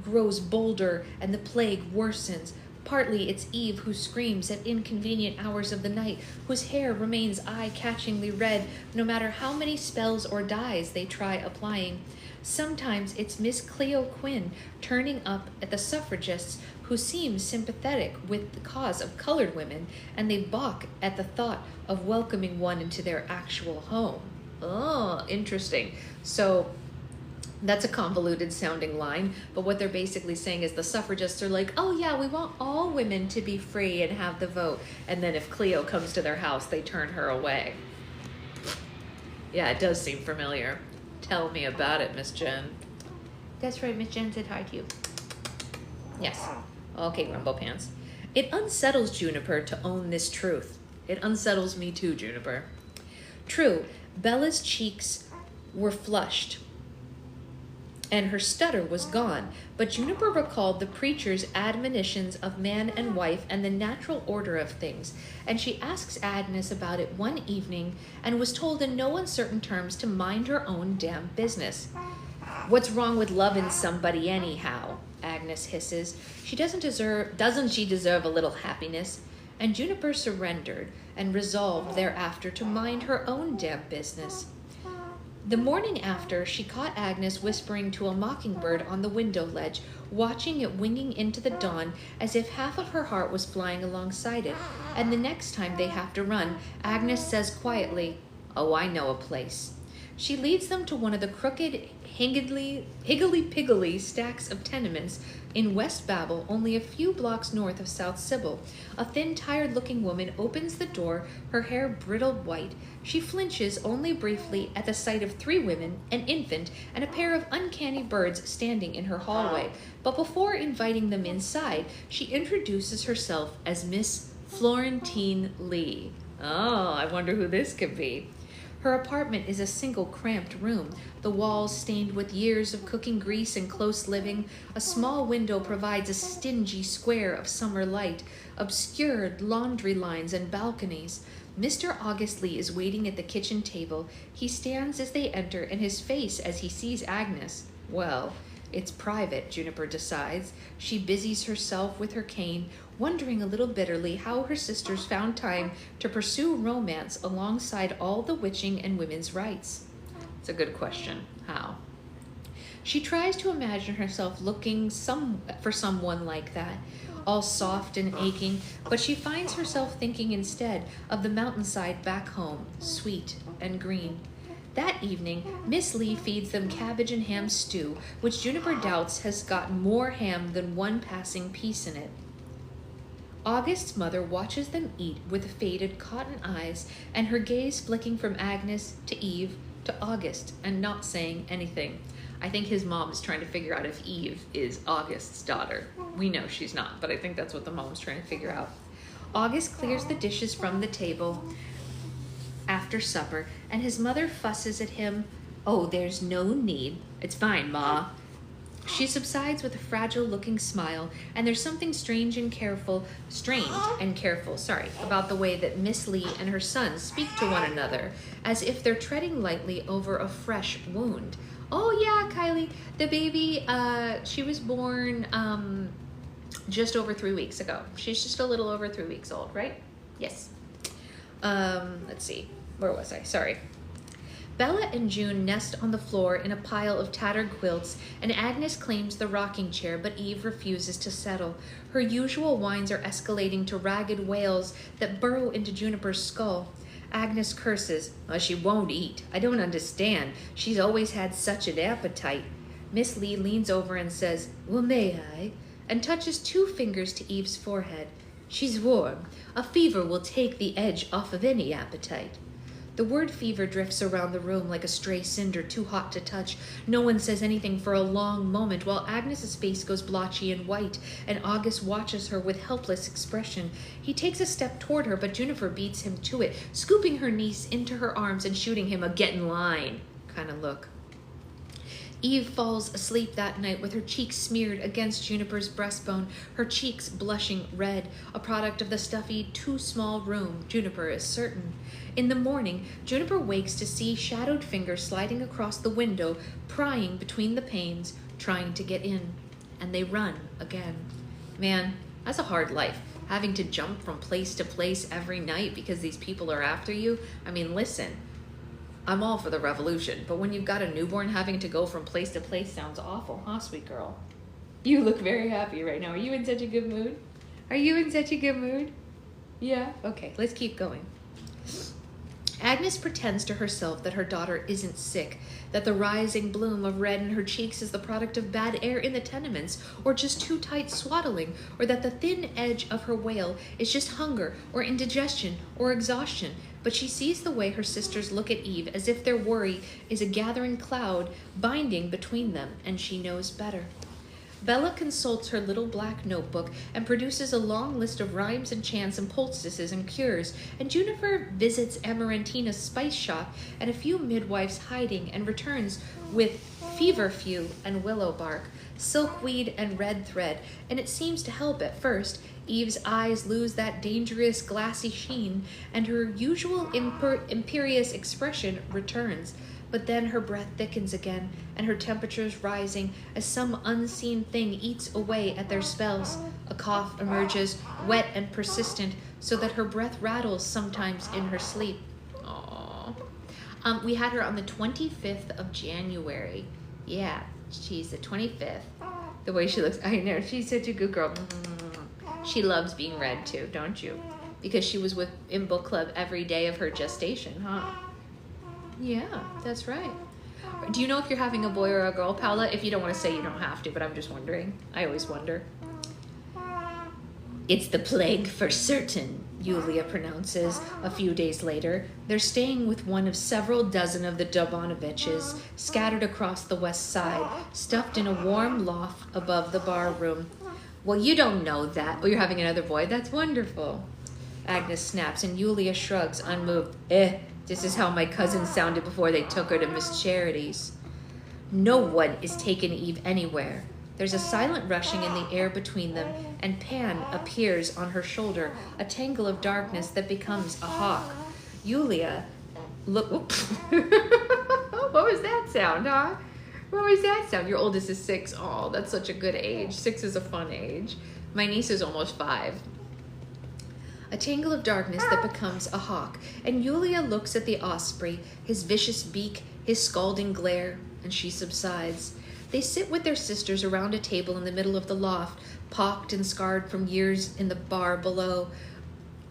grows bolder and the plague worsens. Partly it's Eve who screams at inconvenient hours of the night, whose hair remains eye-catchingly red no matter how many spells or dyes they try applying. Sometimes it's Miss Cleo Quinn turning up at the suffragists who seem sympathetic with the cause of colored women, and they balk at the thought of welcoming one into their actual home. Oh, interesting. So that's a convoluted sounding line, but what they're basically saying is the suffragists are like, oh yeah, we want all women to be free and have the vote. And then if Cleo comes to their house, they turn her away. Yeah, it does seem familiar. Tell me about it, Miss Jen. That's right, Miss Jen said hi to you. Yes. Okay, Grumble Pants. It unsettles Juniper to own this truth. It unsettles me too, Juniper. True, Bella's cheeks were flushed and her stutter was gone, but Juniper recalled the preacher's admonitions of man and wife and the natural order of things, and she asks Agnes about it one evening and was told in no uncertain terms to mind her own damn business. What's wrong with loving somebody anyhow? Agnes hisses. Doesn't she deserve a little happiness? And Juniper surrendered and resolved thereafter to mind her own damn business. The morning after, she caught Agnes whispering to a mockingbird on the window ledge, watching it winging into the dawn as if half of her heart was flying alongside it. And the next time they have to run, Agnes says quietly, "Oh, I know a place." She leads them to one of the crooked, higgledy-piggledy stacks of tenements in West Babel, only a few blocks north of South Sybil. A thin, tired-looking woman opens the door, her hair brittled white. She flinches only briefly at the sight of 3 women, an infant, and a pair of uncanny birds standing in her hallway. But before inviting them inside, she introduces herself as Miss Florentine Lee. Oh, I wonder who this could be. Her apartment is a single cramped room, the walls stained with years of cooking grease and close living. A small window provides a stingy square of summer light, obscured laundry lines and balconies. Mr. August Lee is waiting at the kitchen table. He stands as they enter, and his face as he sees Agnes. Well, it's private, Juniper decides. She busies herself with her cane, wondering a little bitterly how her sisters found time to pursue romance alongside all the witching and women's rights. It's a good question. How? She tries to imagine herself looking for someone like that, all soft and aching, but she finds herself thinking instead of the mountainside back home, sweet and green. That evening, Miss Lee feeds them cabbage and ham stew, which Juniper doubts has got more ham than one passing piece in it. August's mother watches them eat with faded cotton eyes, and her gaze flicking from Agnes to Eve to August and not saying anything. I think his mom is trying to figure out if Eve is August's daughter. We know she's not, but I think that's what the mom's trying to figure out. August clears the dishes from the table after supper, and his mother fusses at him. Oh, there's no need. It's fine, Ma. She subsides with a fragile-looking smile, and there's something strange and careful, about the way that Miss Lee and her son speak to one another, as if they're treading lightly over a fresh wound. Oh yeah, Kylie, the baby, she was born just over 3 weeks ago. She's just a little over 3 weeks old, right? Yes. Let's see. Where was I? Sorry. Bella and June nest on the floor in a pile of tattered quilts, and Agnes claims the rocking chair, but Eve refuses to settle. Her usual whines are escalating to ragged wails that burrow into Juniper's skull. Agnes curses. She won't eat. I don't understand. She's always had such an appetite. Miss Lee leans over and says, well, may I? And touches 2 fingers to Eve's forehead. She's warm. A fever will take the edge off of any appetite. The word fever drifts around the room like a stray cinder too hot to touch. No one says anything for a long moment, while Agnes's face goes blotchy and white, and August watches her with helpless expression. He takes a step toward her, but Juniper beats him to it, scooping her niece into her arms and shooting him a get in line kind of look. Eve falls asleep that night with her cheeks smeared against Juniper's breastbone, her cheeks blushing red, a product of the stuffy, too small room, Juniper is certain. In the morning, Juniper wakes to see shadowed fingers sliding across the window, prying between the panes, trying to get in. And they run again. Man, that's a hard life, having to jump from place to place every night because these people are after you. I mean, listen, I'm all for the revolution, but when you've got a newborn, having to go from place to place sounds awful, huh, sweet girl? You look very happy right now. Are you in such a good mood? Are you in such a good mood? Yeah? Okay, let's keep going. Agnes pretends to herself that her daughter isn't sick, that the rising bloom of red in her cheeks is the product of bad air in the tenements, or just too tight swaddling, or that the thin edge of her wail is just hunger, or indigestion, or exhaustion. But she sees the way her sisters look at Eve as if their worry is a gathering cloud binding between them, and she knows better. Bella consults her little black notebook and produces a long list of rhymes and chants and poultices and cures, and Juniper visits Amarantina's spice shop and a few midwives hiding and returns with feverfew and willow bark, silkweed and red thread, and it seems to help at first. Eve's eyes lose that dangerous glassy sheen, and her usual imperious expression returns. But then her breath thickens again, and her temperature's rising as some unseen thing eats away at their spells. A cough emerges, wet and persistent, so that her breath rattles sometimes in her sleep. Aww. We had her on the 25th of January. Yeah, she's the 25th. The way she looks, I know, she's such a good girl. She loves being read too, don't you? Because she was in book club every day of her gestation, huh? Yeah, that's right. Do you know if you're having a boy or a girl, Paula? If you don't want to say, you don't have to, but I'm just wondering. I always wonder. It's the plague for certain, Yulia pronounces a few days later. They're staying with one of several dozen of the Dobanoviches scattered across the west side, stuffed in a warm loft above the bar room. Well, you don't know that. Oh, you're having another boy? That's wonderful. Agnes snaps and Yulia shrugs, unmoved. This is how my cousin sounded before they took her to Miss Charity's. No one is taking Eve anywhere. There's a silent rushing in the air between them, and Pan appears on her shoulder, a tangle of darkness that becomes a hawk. Yulia, look. What was that sound, huh? What was that sound? Your oldest is 6. Oh, that's such a good age. 6 is a fun age. My niece is almost 5. A tangle of darkness that becomes a hawk, and Yulia looks at the osprey, his vicious beak, his scalding glare, and she subsides. They sit with their sisters around a table in the middle of the loft, pocked and scarred from years in the bar below.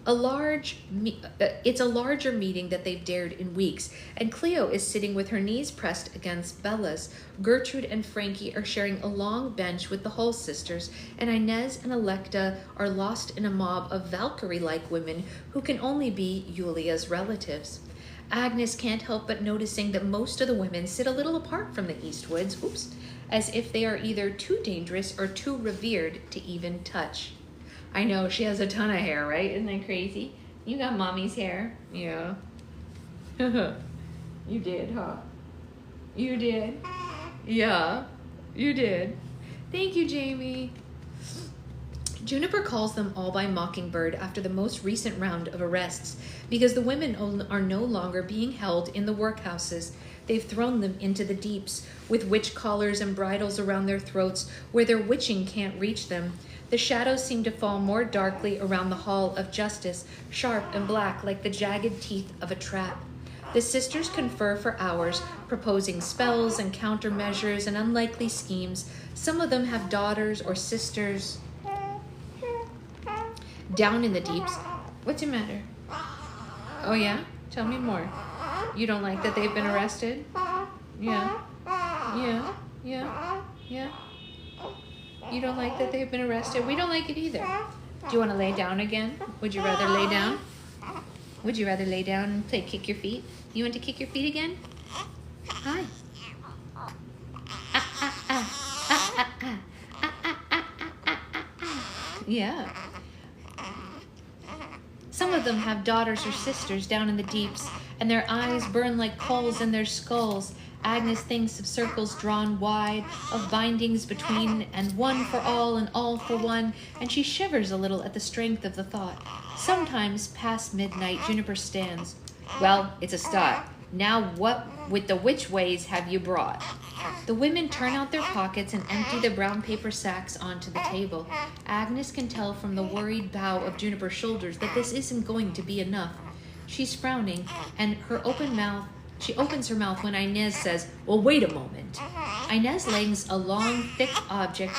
It's a larger meeting that they've dared in weeks, and Cleo is sitting with her knees pressed against Bella's. Gertrude and Frankie are sharing a long bench with the Hull sisters, and Inez and Electa are lost in a mob of Valkyrie-like women who can only be Yulia's relatives. Agnes can't help but noticing that most of the women sit a little apart from the Eastwoods, as if they are either too dangerous or too revered to even touch. I know, she has a ton of hair, right? Isn't that crazy? You got mommy's hair. Yeah. You did, huh? You did? Yeah, you did. Thank you, Jamie. Juniper calls them all by Mockingbird after the most recent round of arrests because the women are no longer being held in the workhouses. They've thrown them into the deeps with witch collars and bridles around their throats where their witching can't reach them. The shadows seem to fall more darkly around the hall of justice, sharp and black like the jagged teeth of a trap. The sisters confer for hours, proposing spells and countermeasures and unlikely schemes. Some of them have daughters or sisters down in the deeps. What's the matter? Oh yeah? Tell me more. You don't like that they've been arrested? Yeah. Yeah. Yeah. Yeah. You don't like that they've been arrested? We don't like it either. Do you want to lay down again? Would you rather lay down? Would you rather lay down and play kick your feet? You want to kick your feet again? Hi. Yeah. Some of them have daughters or sisters down in the deeps, and their eyes burn like coals in their skulls. Agnes thinks of circles drawn wide, of bindings between, and one for all and all for one, and she shivers a little at the strength of the thought. Sometimes, past midnight, Juniper stands. Well, it's a start. Now what with the which ways have you brought? The women turn out their pockets and empty the brown paper sacks onto the table. Agnes can tell from the worried bow of Juniper's shoulders that this isn't going to be enough. She's frowning, and she opens her mouth when Inez says, well, wait a moment. Inez lays a long, thick object,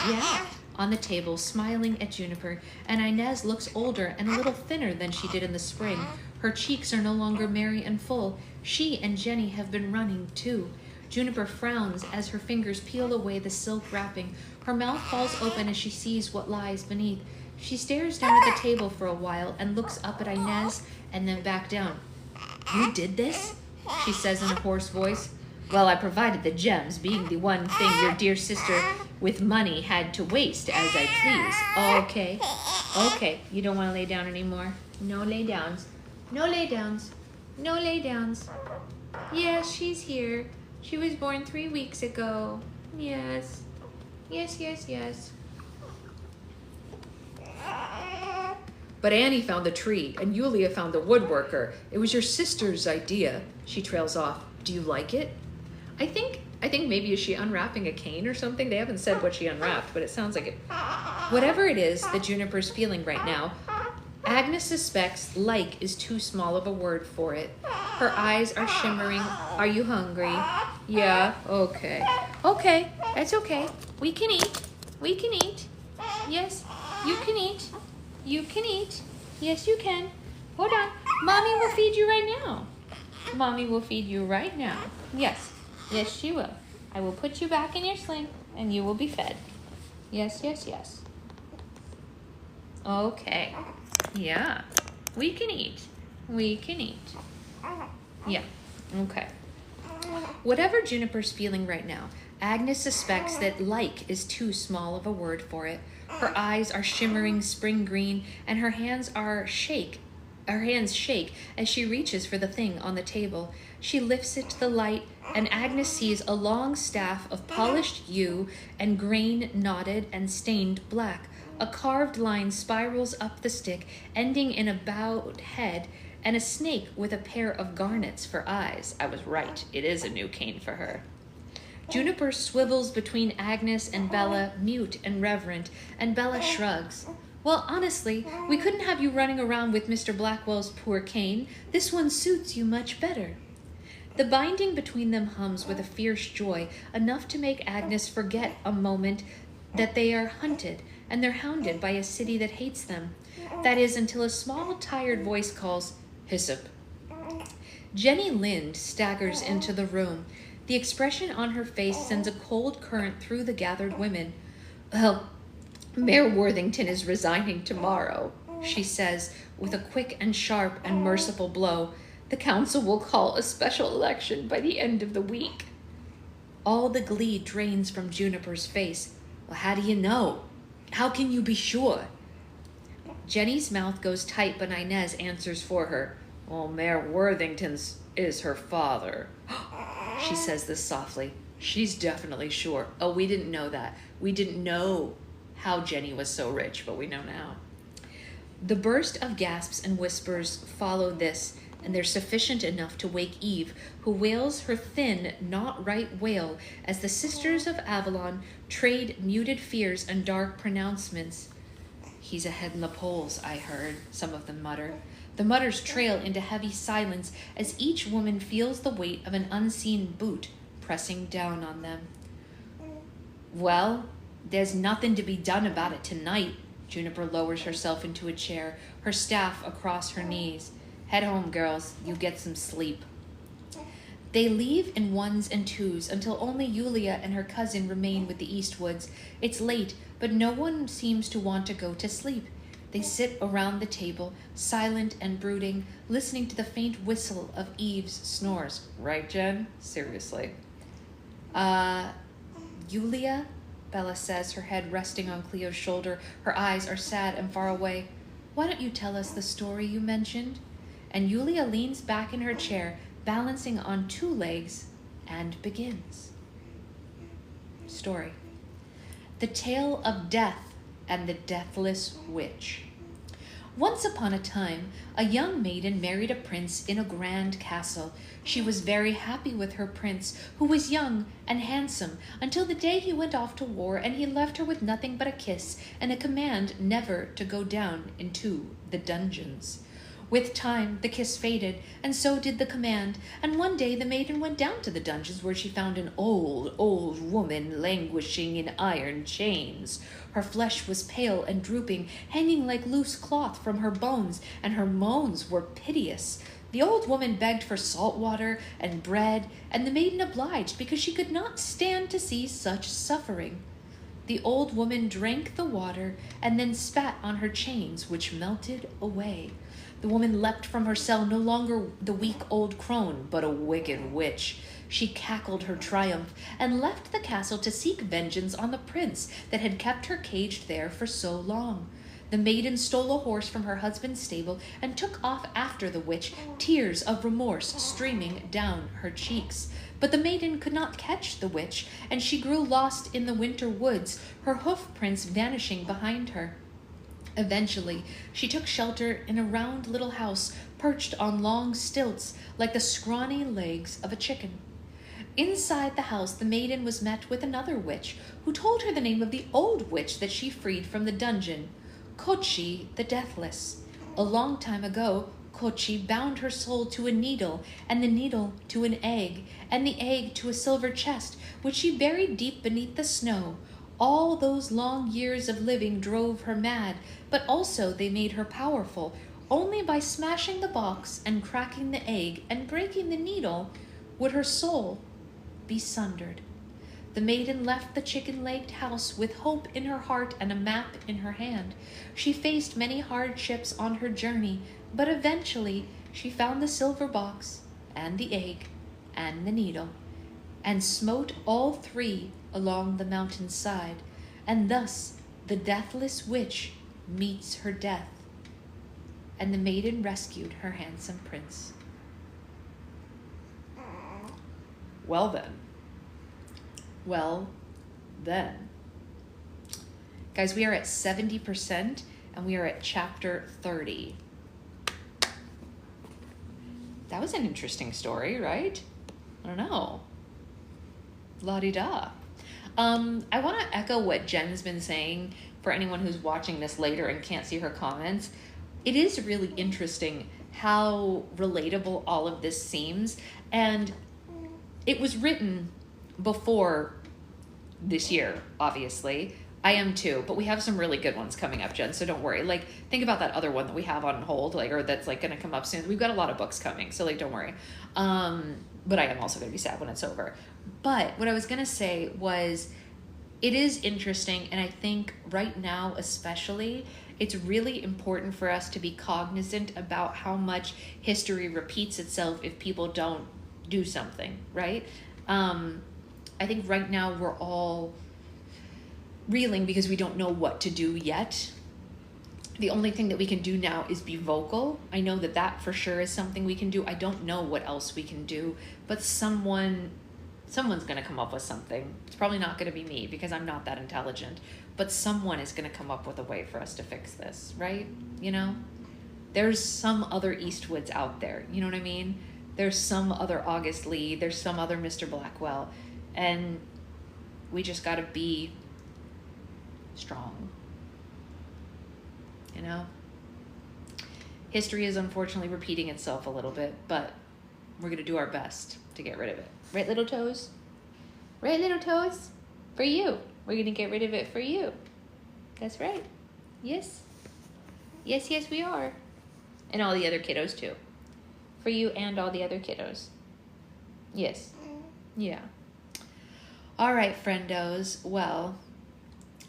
on the table, smiling at Juniper, and Inez looks older and a little thinner than she did in the spring. Her cheeks are no longer merry and full. She and Jenny have been running, too. Juniper frowns as her fingers peel away the silk wrapping. Her mouth falls open as she sees what lies beneath. She stares down at the table for a while and looks up at Inez and then back down. You did this? She says in a hoarse voice. Well, I provided the gems, being the one thing your dear sister with money had to waste as I please. Okay, you don't want to lay down anymore? No lay downs. No lay downs. No lay downs. Yes, she's here. She was born 3 weeks ago. Yes. Yes. But Annie found the tree, and Yulia found the woodworker. It was your sister's idea. She trails off. Do you like it? I think maybe is she unwrapping a cane or something? They haven't said what she unwrapped, but it sounds like it. Whatever it is that Juniper's feeling right now, Agnes suspects like is too small of a word for it. Her eyes are shimmering. Are you hungry? Yeah, okay. Okay, that's okay. We can eat. Yes, you can eat. You can eat. Yes, you can. Hold on. Mommy will feed you right now. Mommy will feed you right now. Yes, yes, she will. I will put you back in your sling, and you will be fed. Yes, yes, yes. Okay. Yeah. We can eat. We can eat. Yeah. Okay. Whatever Juniper's feeling right now, Agnes suspects that like is too small of a word for it. Her eyes are shimmering spring green, and her hands shake as she reaches for the thing on the table. She lifts it to the light, and Agnes sees a long staff of polished yew and grain knotted and stained black. A carved line spirals up the stick, ending in a bowed head and a snake with a pair of garnets for eyes. I was right. It is a new cane for her. Juniper swivels between Agnes and Bella, mute and reverent, and Bella shrugs. Well, honestly, we couldn't have you running around with Mr. Blackwell's poor cane. This one suits you much better. The binding between them hums with a fierce joy, enough to make Agnes forget a moment that they are hunted, and they're hounded by a city that hates them. That is, until a small, tired voice calls, "Hyssop." Jenny Lind staggers into the room. The expression on her face sends a cold current through the gathered women. "Well, Mayor Worthington is resigning tomorrow," she says, with a quick and sharp and merciful blow. "The council will call a special election by the end of the week." All the glee drains from Juniper's face. "Well, how do you know? How can you be sure?" Jenny's mouth goes tight, but Inez answers for her. "Well, Mayor Worthington's is her father." She says this softly. She's definitely sure. Oh, we didn't know that. We didn't know how Jenny was so rich, but we know now. The burst of gasps and whispers follow this, and they're sufficient enough to wake Eve, who wails her thin, not right wail as the Sisters of Avalon trade muted fears and dark pronouncements. "He's ahead in the polls, I heard," some of them mutter. The mutters trail into heavy silence as each woman feels the weight of an unseen boot pressing down on them. "Well, there's nothing to be done about it tonight." Juniper lowers herself into a chair, her staff across her knees. "Head home, girls. You get some sleep." They leave in ones and twos until only Yulia and her cousin remain with the Eastwoods. It's late, but no one seems to want to go to sleep. They sit around the table, silent and brooding, listening to the faint whistle of Eve's snores. Right, Jen? Seriously. Yulia? Bella says, her head resting on Cleo's shoulder. Her eyes are sad and far away. "Why don't you tell us the story you mentioned?" And Yulia leans back in her chair, balancing on two legs, and begins. Story. The Tale of Death and the Deathless Witch. Once upon a time, a young maiden married a prince in a grand castle. She was very happy with her prince, who was young and handsome, until the day he went off to war, and he left her with nothing but a kiss and a command never to go down into the dungeons. With time, the kiss faded, and so did the command, and one day the maiden went down to the dungeons, where she found an old woman languishing in iron chains. Her flesh was pale and drooping, hanging like loose cloth from her bones, and her moans were piteous. The old woman begged for salt water and bread, and the maiden obliged, because she could not stand to see such suffering. The old woman drank the water, and then spat on her chains, which melted away. The woman leapt from her cell, no longer the weak old crone, but a wicked witch. She cackled her triumph, and left the castle to seek vengeance on the prince that had kept her caged there for so long. The maiden stole a horse from her husband's stable and took off after the witch, tears of remorse streaming down her cheeks. But the maiden could not catch the witch, and she grew lost in the winter woods, her hoof prints vanishing behind her. Eventually, she took shelter in a round little house perched on long stilts like the scrawny legs of a chicken. Inside the house, the maiden was met with another witch, who told her the name of the old witch that she freed from the dungeon, Kochi the Deathless. A long time ago, Kochi bound her soul to a needle, and the needle to an egg, and the egg to a silver chest, which she buried deep beneath the snow. All those long years of living drove her mad, but also they made her powerful. Only by smashing the box and cracking the egg and breaking the needle would her soul be sundered. The maiden left the chicken-legged house with hope in her heart and a map in her hand. She faced many hardships on her journey, but eventually she found the silver box and the egg and the needle, and smote all three along the mountain's side, and thus the deathless witch meets her death, and the maiden rescued her handsome prince. Well then. Well then. Guys, we are at 70% and we are at chapter 30. That was an interesting story, right? I don't know. La-di-da. I want to echo what Jen's been saying for anyone who's watching this later and can't see her comments. It is really interesting how relatable all of this seems. And it was written before this year, obviously. I am too, but we have some really good ones coming up, Jen, so don't worry. Like, think about that other one that we have on hold, like, or that's like gonna come up soon. We've got a lot of books coming, so like, don't worry. But I am also gonna be sad when it's over. But what I was gonna say was, it is interesting, and I think right now especially, it's really important for us to be cognizant about how much history repeats itself if people don't do something, right? I think right now we're all reeling because we don't know what to do yet. The only thing that we can do now is be vocal. I know that that for sure is something we can do. I don't know what else we can do, but someone's going to come up with something. It's probably not going to be me because I'm not that intelligent, but someone is going to come up with a way for us to fix this, right? You know, there's some other Eastwoods out there. You know what I mean? There's some other August Lee. There's some other Mr. Blackwell. And we just got to be strong. You know? History is unfortunately repeating itself a little bit, but we're going to do our best to get rid of it. Right, little toes? Right, little toes? For you. We're going to get rid of it for you. That's right. Yes. Yes, yes, we are. And all the other kiddos, too. For you and all the other kiddos. Yes. Yeah. All right, friendos. Well,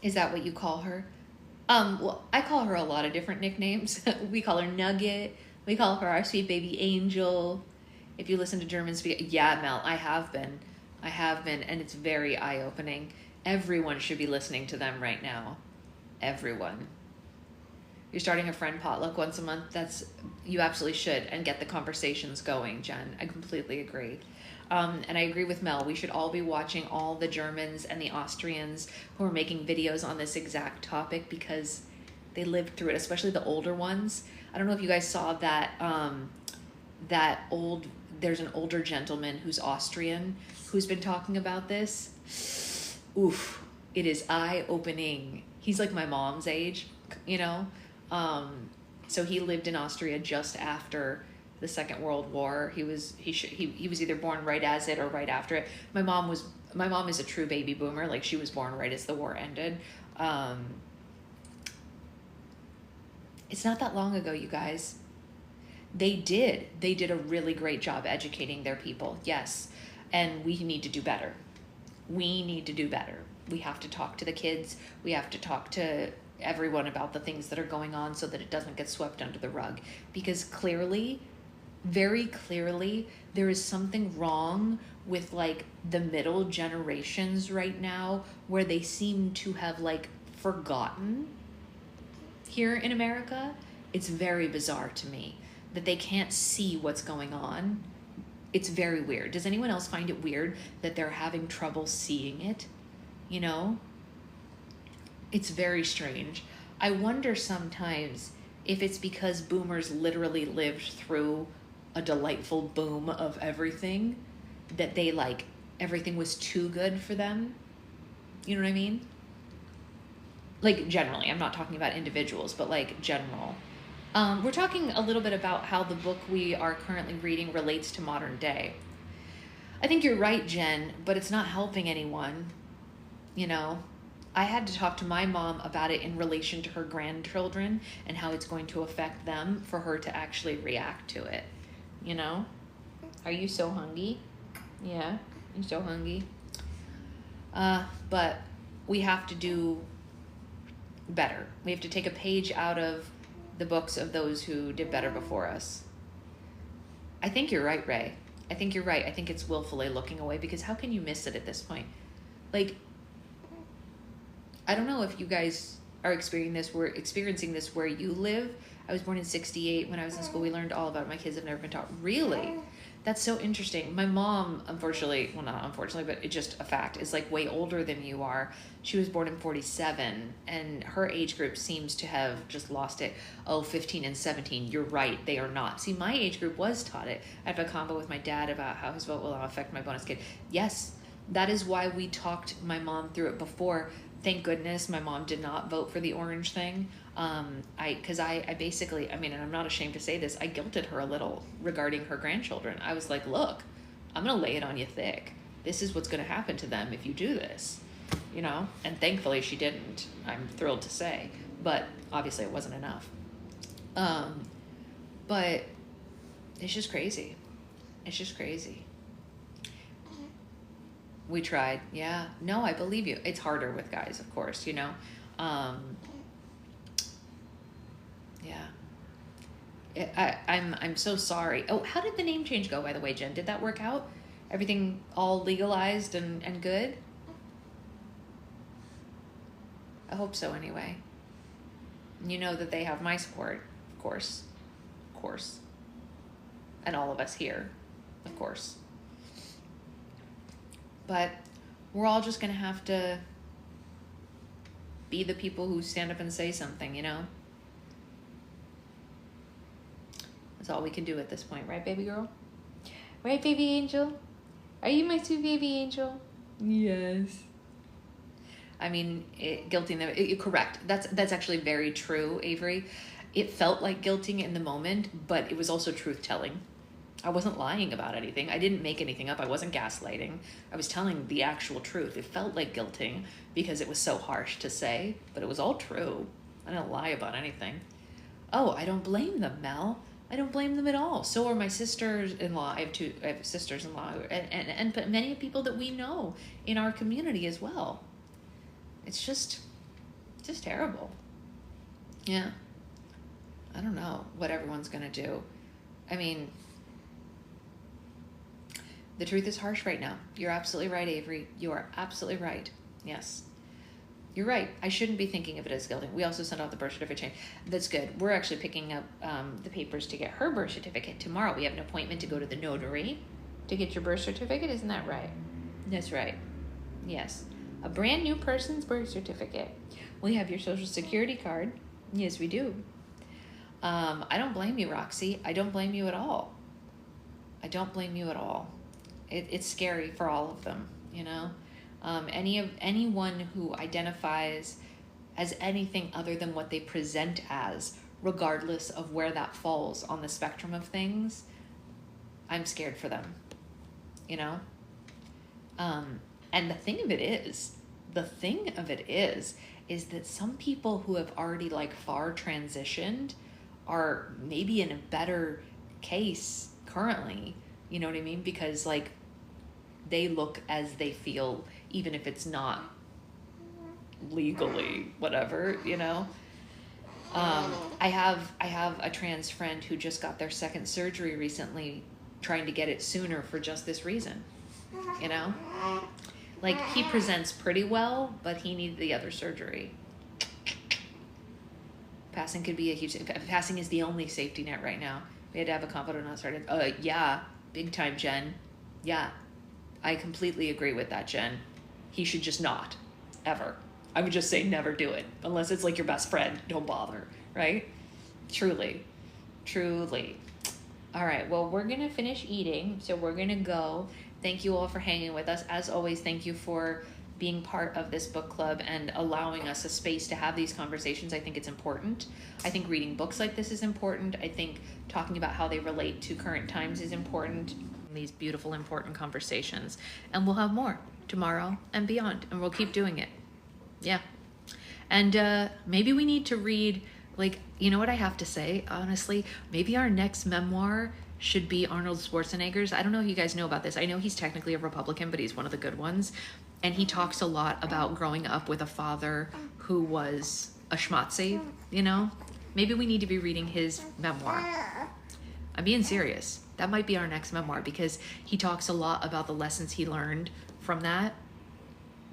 is that what you call her? Well, I call her a lot of different nicknames. We call her Nugget. We call her our sweet baby angel. If you listen to German speak, yeah, Mel, I have been, and it's very eye-opening. Everyone should be listening to them right now. Everyone. You're starting a friend potluck once a month. You absolutely should, and get the conversations going, Jen. I completely agree. And I agree with Mel. We should all be watching all the Germans and the Austrians who are making videos on this exact topic because they lived through it, especially the older ones. I don't know if you guys saw that, there's an older gentleman who's Austrian who's been talking about this. Oof, it is eye-opening. He's like my mom's age, you know? So he lived in Austria just after the Second World War. He was either born right as it or right after it. My mom is a true baby boomer. Like, she was born right as the war ended. It's not that long ago, you guys. They did a really great job educating their people. Yes. And we need to do better. We need to do better. We have to talk to the kids. We have to talk to everyone about the things that are going on so that it doesn't get swept under the rug. Because clearly, very clearly, there is something wrong with like the middle generations right now where they seem to have like forgotten here in America. It's very bizarre to me that they can't see what's going on. It's very weird. Does anyone else find it weird that they're having trouble seeing it? You know? It's very strange. I wonder sometimes if it's because boomers literally lived through a delightful boom of everything, that they like, everything was too good for them. You know what I mean? Like generally, I'm not talking about individuals, but like general. We're talking a little bit about how the book we are currently reading relates to modern day. I think you're right, Jen, but it's not helping anyone, you know? I had to talk to my mom about it in relation to her grandchildren and how it's going to affect them for her to actually react to it. You know? Are you so hungry? Yeah, you so hungry. But we have to do better. We have to take a page out of the books of those who did better before us. I think you're right, Ray. I think you're right. I think it's willfully looking away, because how can you miss it at this point? Like, I don't know if you guys are experiencing this where you live. I was born in 68. When I was in school, we learned all about it. My kids have never been taught. Really? That's so interesting. My mom, unfortunately, well, not unfortunately, but it's just a fact, is like way older than you are. She was born in 47, and her age group seems to have just lost it. Oh, 15 and 17. You're right. They are not. See, my age group was taught it. I have a convo with my dad about how his vote will affect my bonus kid. Yes, that is why we talked my mom through it before. Thank goodness my mom did not vote for the orange thing. Because I basically, I mean, and I'm not ashamed to say this, I guilted her a little regarding her grandchildren. I was like, look, I'm going to lay it on you thick. This is what's going to happen to them if you do this, you know? And thankfully she didn't, I'm thrilled to say, but obviously it wasn't enough. But it's just crazy. It's just crazy. We tried. Yeah. No, I believe you. It's harder with guys, of course, you know? Yeah. I'm so sorry. Oh, how did the name change go, by the way, Jen? Did that work out? Everything all legalized and good? I hope so, anyway. You know that they have my support, of course. Of course. And all of us here, of course. But we're all just going to have to be the people who stand up and say something, you know? That's all we can do at this point, right, baby girl? Right, baby angel? Are you my sweet baby angel? Yes. I mean, guilting them, correct. That's actually very true, Avery. It felt like guilting in the moment, but it was also truth-telling. I wasn't lying about anything. I didn't make anything up. I wasn't gaslighting. I was telling the actual truth. It felt like guilting because it was so harsh to say, but it was all true. I didn't lie about anything. Oh, I don't blame them, Mel. I don't blame them at all. So are my sisters-in-law. I have sisters-in-law and many people that we know in our community as well. It's just terrible. Yeah. I don't know what everyone's going to do. I mean, the truth is harsh right now. You're absolutely right, Avery. You are absolutely right. Yes. You're right. I shouldn't be thinking of it as guilting. We also sent out the birth certificate change. That's good. We're actually picking up the papers to get her birth certificate tomorrow. We have an appointment to go to the notary to get your birth certificate. Isn't that right? That's right. Yes. A brand new person's birth certificate. We have your social security card. Yes, we do. I don't blame you, Roxy. I don't blame you at all. I don't blame you at all. It's scary for all of them, you know? Anyone who identifies as anything other than what they present as, regardless of where that falls on the spectrum of things, I'm scared for them, you know? And the thing of it is that some people who have already like far transitioned are maybe in a better case currently, you know what I mean? Because like they look as they feel, even if it's not legally whatever, you know? I have a trans friend who just got their second surgery recently, trying to get it sooner for just this reason, you know? Like, he presents pretty well, but he needed the other surgery. Passing could be a huge... Passing is the only safety net right now. We had to have a convo not started. Yeah, big time, Jen. Yeah, I completely agree with that, Jen. He should just not, ever. I would just say never do it. Unless it's like your best friend, don't bother, right? Truly. All right, well, we're going to finish eating, so we're going to go. Thank you all for hanging with us. As always, thank you for being part of this book club and allowing us a space to have these conversations. I think it's important. I think reading books like this is important. I think talking about how they relate to current times is important. These beautiful, important conversations. And we'll have more tomorrow and beyond, and we'll keep doing it. Yeah. And maybe we need to read, like, you know what I have to say, honestly? Maybe our next memoir should be Arnold Schwarzenegger's. I don't know if you guys know about this. I know he's technically a Republican, but he's one of the good ones. And he talks a lot about growing up with a father who was a schmatzi, you know? Maybe we need to be reading his memoir. I'm being serious. That might be our next memoir because he talks a lot about the lessons he learned from that.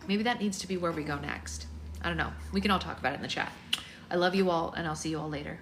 Maybe that needs to be where we go next. I don't know. We can all talk about it in the chat. I love you all, and I'll see you all later.